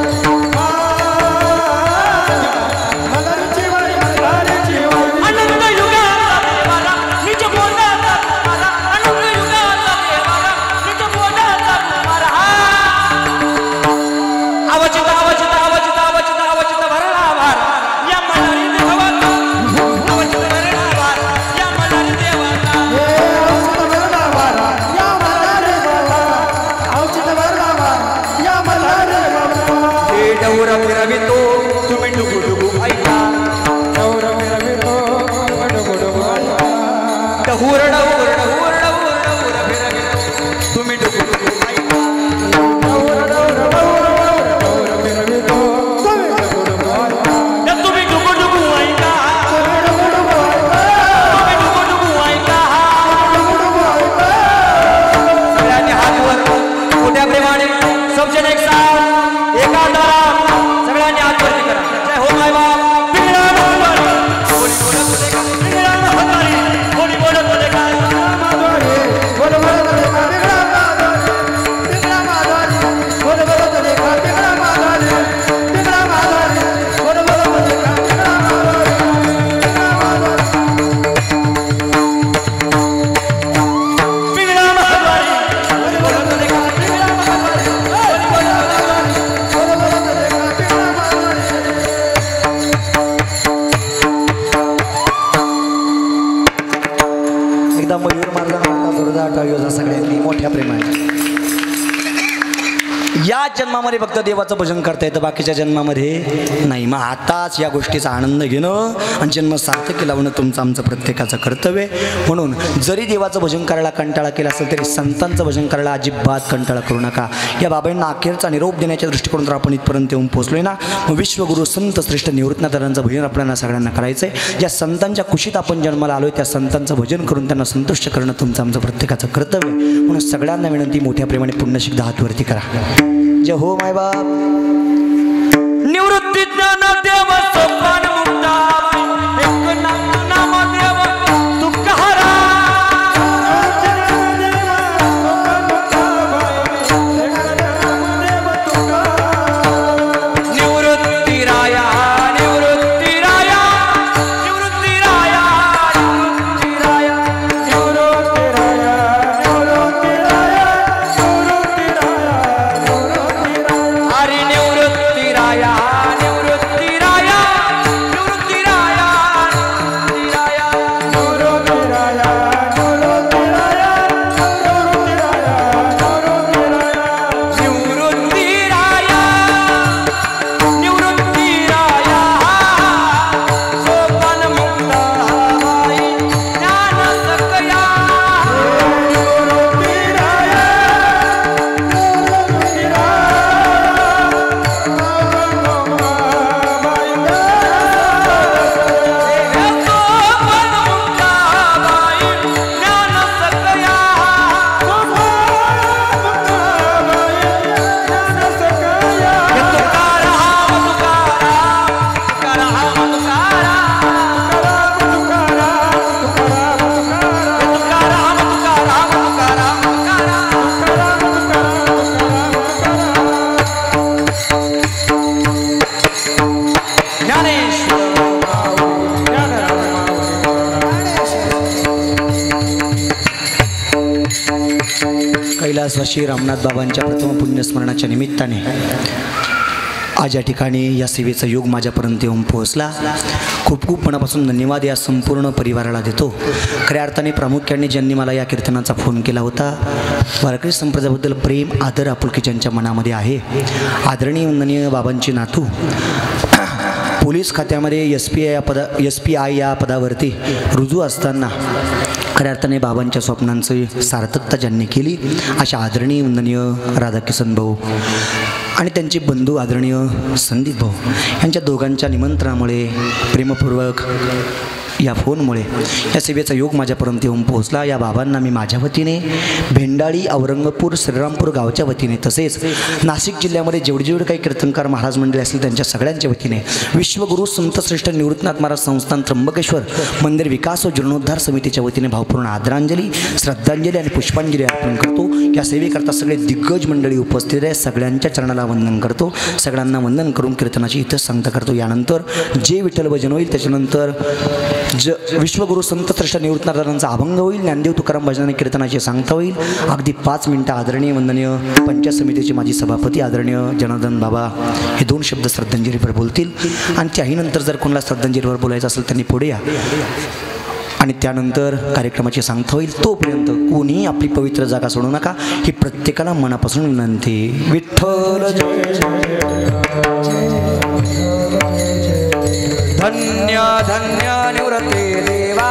मल्हारीची वारी मल्हारीची वारी अनंत युगाचा देवारा निज बोलाचा कुमारा अनंत युगाचा देवारा निज बोलाचा कुमारा आवाजित आवाजित आवाजित आवाजित आवाजित भरला भार या मल्हारी देवाचा आवाजित भरला भार या मल्हारी देवाचा औचित भरला वारा या मल्हारी बाबा औचित भरला वारा या मल्हारी बाबा हे डौर फिरवितो तुम्ही डुगु डुगु ऐका डहुर फिरवितो डहुर डहुर डहुर डहुर डहुर डहुर फिरवितो तुम्ही डुगु डुगु ऐका फिरवितो या तुम्ही डुगु डुगु ऐका तुम्ही डुगु डुगु ऐका सगळ्यांनी हात वर मोठ्या प्रेमाने सबजण एक साथ एका दारा सगळ्यांनी हात वरती करा जय हो माय बाप पिंगळा माधवारी कोणी बोलत होते का पिंगळा माधवारी कोणी बोलत होते का बोल बोल देखा बिगड़ा माधवारी बिगड़ा माधवारी बोल बोल देखा बिगड़ा माधवारी बिगड़ा माधवारी बोल बोल देखा बिगड़ा माधवारी पिंगळा माधवारी कोणी बोलत होते का बिगड़ा माधवारी बोल बोल देखा बिगड़ा माधवारी एकदा मयूर मार्गाने आता जोरदार टाळ्या सगळ्यांनी मोठ्या प्रेमाने या जन्मामध्ये फक्त देवाचं भजन करता येतं बाकीच्या जन्मामध्ये नाही मग आताच या गोष्टीचा आनंद घेणं आणि जन्म सार्थक लावणं तुमचं आमचं प्रत्येकाचं कर्तव्य म्हणून जरी देवाचं भजन करायला कंटाळा केला असेल तरी संतांचं भजन करायला अजिबात कंटाळा करू नका या बाबांना अखेरचा निरोप देण्याच्या दृष्टिकोनातून आपण इथपर्यंत येऊन पोहोचलोय ना मग विश्वगुरु संत श्रेष्ठ निवृत्तनाथांचं भजन आपल्याला सगळ्यांना करायचं आहे ज्या संतांच्या कुशीत आपण जन्माला आलोय त्या संतांचं भजन करून त्यांना संतुष्ट करणं तुमचं आमचं प्रत्येकाचं कर्तव्य म्हणून सगळ्यांना विनंती मोठ्या प्रेमाने पुण्यशिकदा हातवरती करा जय हो माय बाप निवृत्ती ज्ञान देव सोपान मुक्ताबाई एक नाम देव तुकारा निवृत्ती राया निवृत्ती राया निवृत्ती राया निवृत्ती राया हरी निवृत्ती राया कैलासवासी रामनाथ बाबांच्या प्रथम पुण्यस्मरणाच्या निमित्ताने आज या ठिकाणी या सेवेचा योग माझ्यापर्यंत येऊन पोहोचला. खूप खूप मनापासून धन्यवाद या संपूर्ण परिवाराला देतो. खऱ्या अर्थाने प्रामुख्याने ज्यांनी मला या कीर्तनाचा फोन केला होता, वारकरी संप्रदायाबद्दल प्रेम आदर आपुलकी ज्यांच्या मनामध्ये आहे, आदरणीय वंदनीय बाबांची नातू पोलीस खात्यामध्ये SPI या पदावरती रुजू असताना खऱ्या अर्थाने बाबांच्या स्वप्नांची सार्थकता ज्यांनी केली अशा आदरणीय वंदनीय राधाकिशन भाऊ आणि त्यांचे बंधू आदरणीय संदीप भाऊ यांच्या दोघांच्या निमंत्रणामुळे प्रेमपूर्वक या फोनमुळे या सेवेचा योग माझ्यापर्यंत येऊन पोहोचला. या बाबांना मी माझ्या वतीने भेंडाळी औरंगापूर श्रीरामपूर गावच्या वतीने तसेच नाशिक जिल्ह्यामध्ये जेवढे काही कीर्तनकार महाराज मंडळी असतील त्यांच्या सगळ्यांच्या वतीने विश्वगुरु संतश्रेष्ठ निवृत्तनाथ महाराज संस्थान त्र्यंबकेश्वर मंदिर विकास व जीर्णोद्धार समितीच्या वतीने भावपूर्ण आदरांजली श्रद्धांजली आणि पुष्पांजली अर्पण करतो. या सेवेकरता सगळे दिग्गज मंडळी उपस्थित आहे. सगळ्यांच्या चरणाला वंदन करतो. सगळ्यांना वंदन करून कीर्तनाची इथं सांगता करतो. यानंतर जे विठ्ठल भजन होईल त्याच्यानंतर विश्वगुरु संतश्रेष्ठ निवृत्तनाथांचा अभंग होईल. ज्ञानदेव तुकाराम भजनाने कीर्तनाची सांगता होईल. अगदी 5 मिनिटं आदरणीय वंदनीय पंचायत समितीचे माजी सभापती आदरणीय जनार्दन बाबा हे 2 शब्द श्रद्धांजलीवर बोलतील आणि त्याही नंतर जर कोणाला श्रद्धांजलीवर बोलायचं असेल त्यांनी पुढे या आणि त्यानंतर कार्यक्रमाची सांगता होईल. तोपर्यंत कोणीही आपली पवित्र जागा सोडू नका ही प्रत्येकाला मनापासून विनंती. विठ्ठल धन्य धन्य निवृत्ती देवा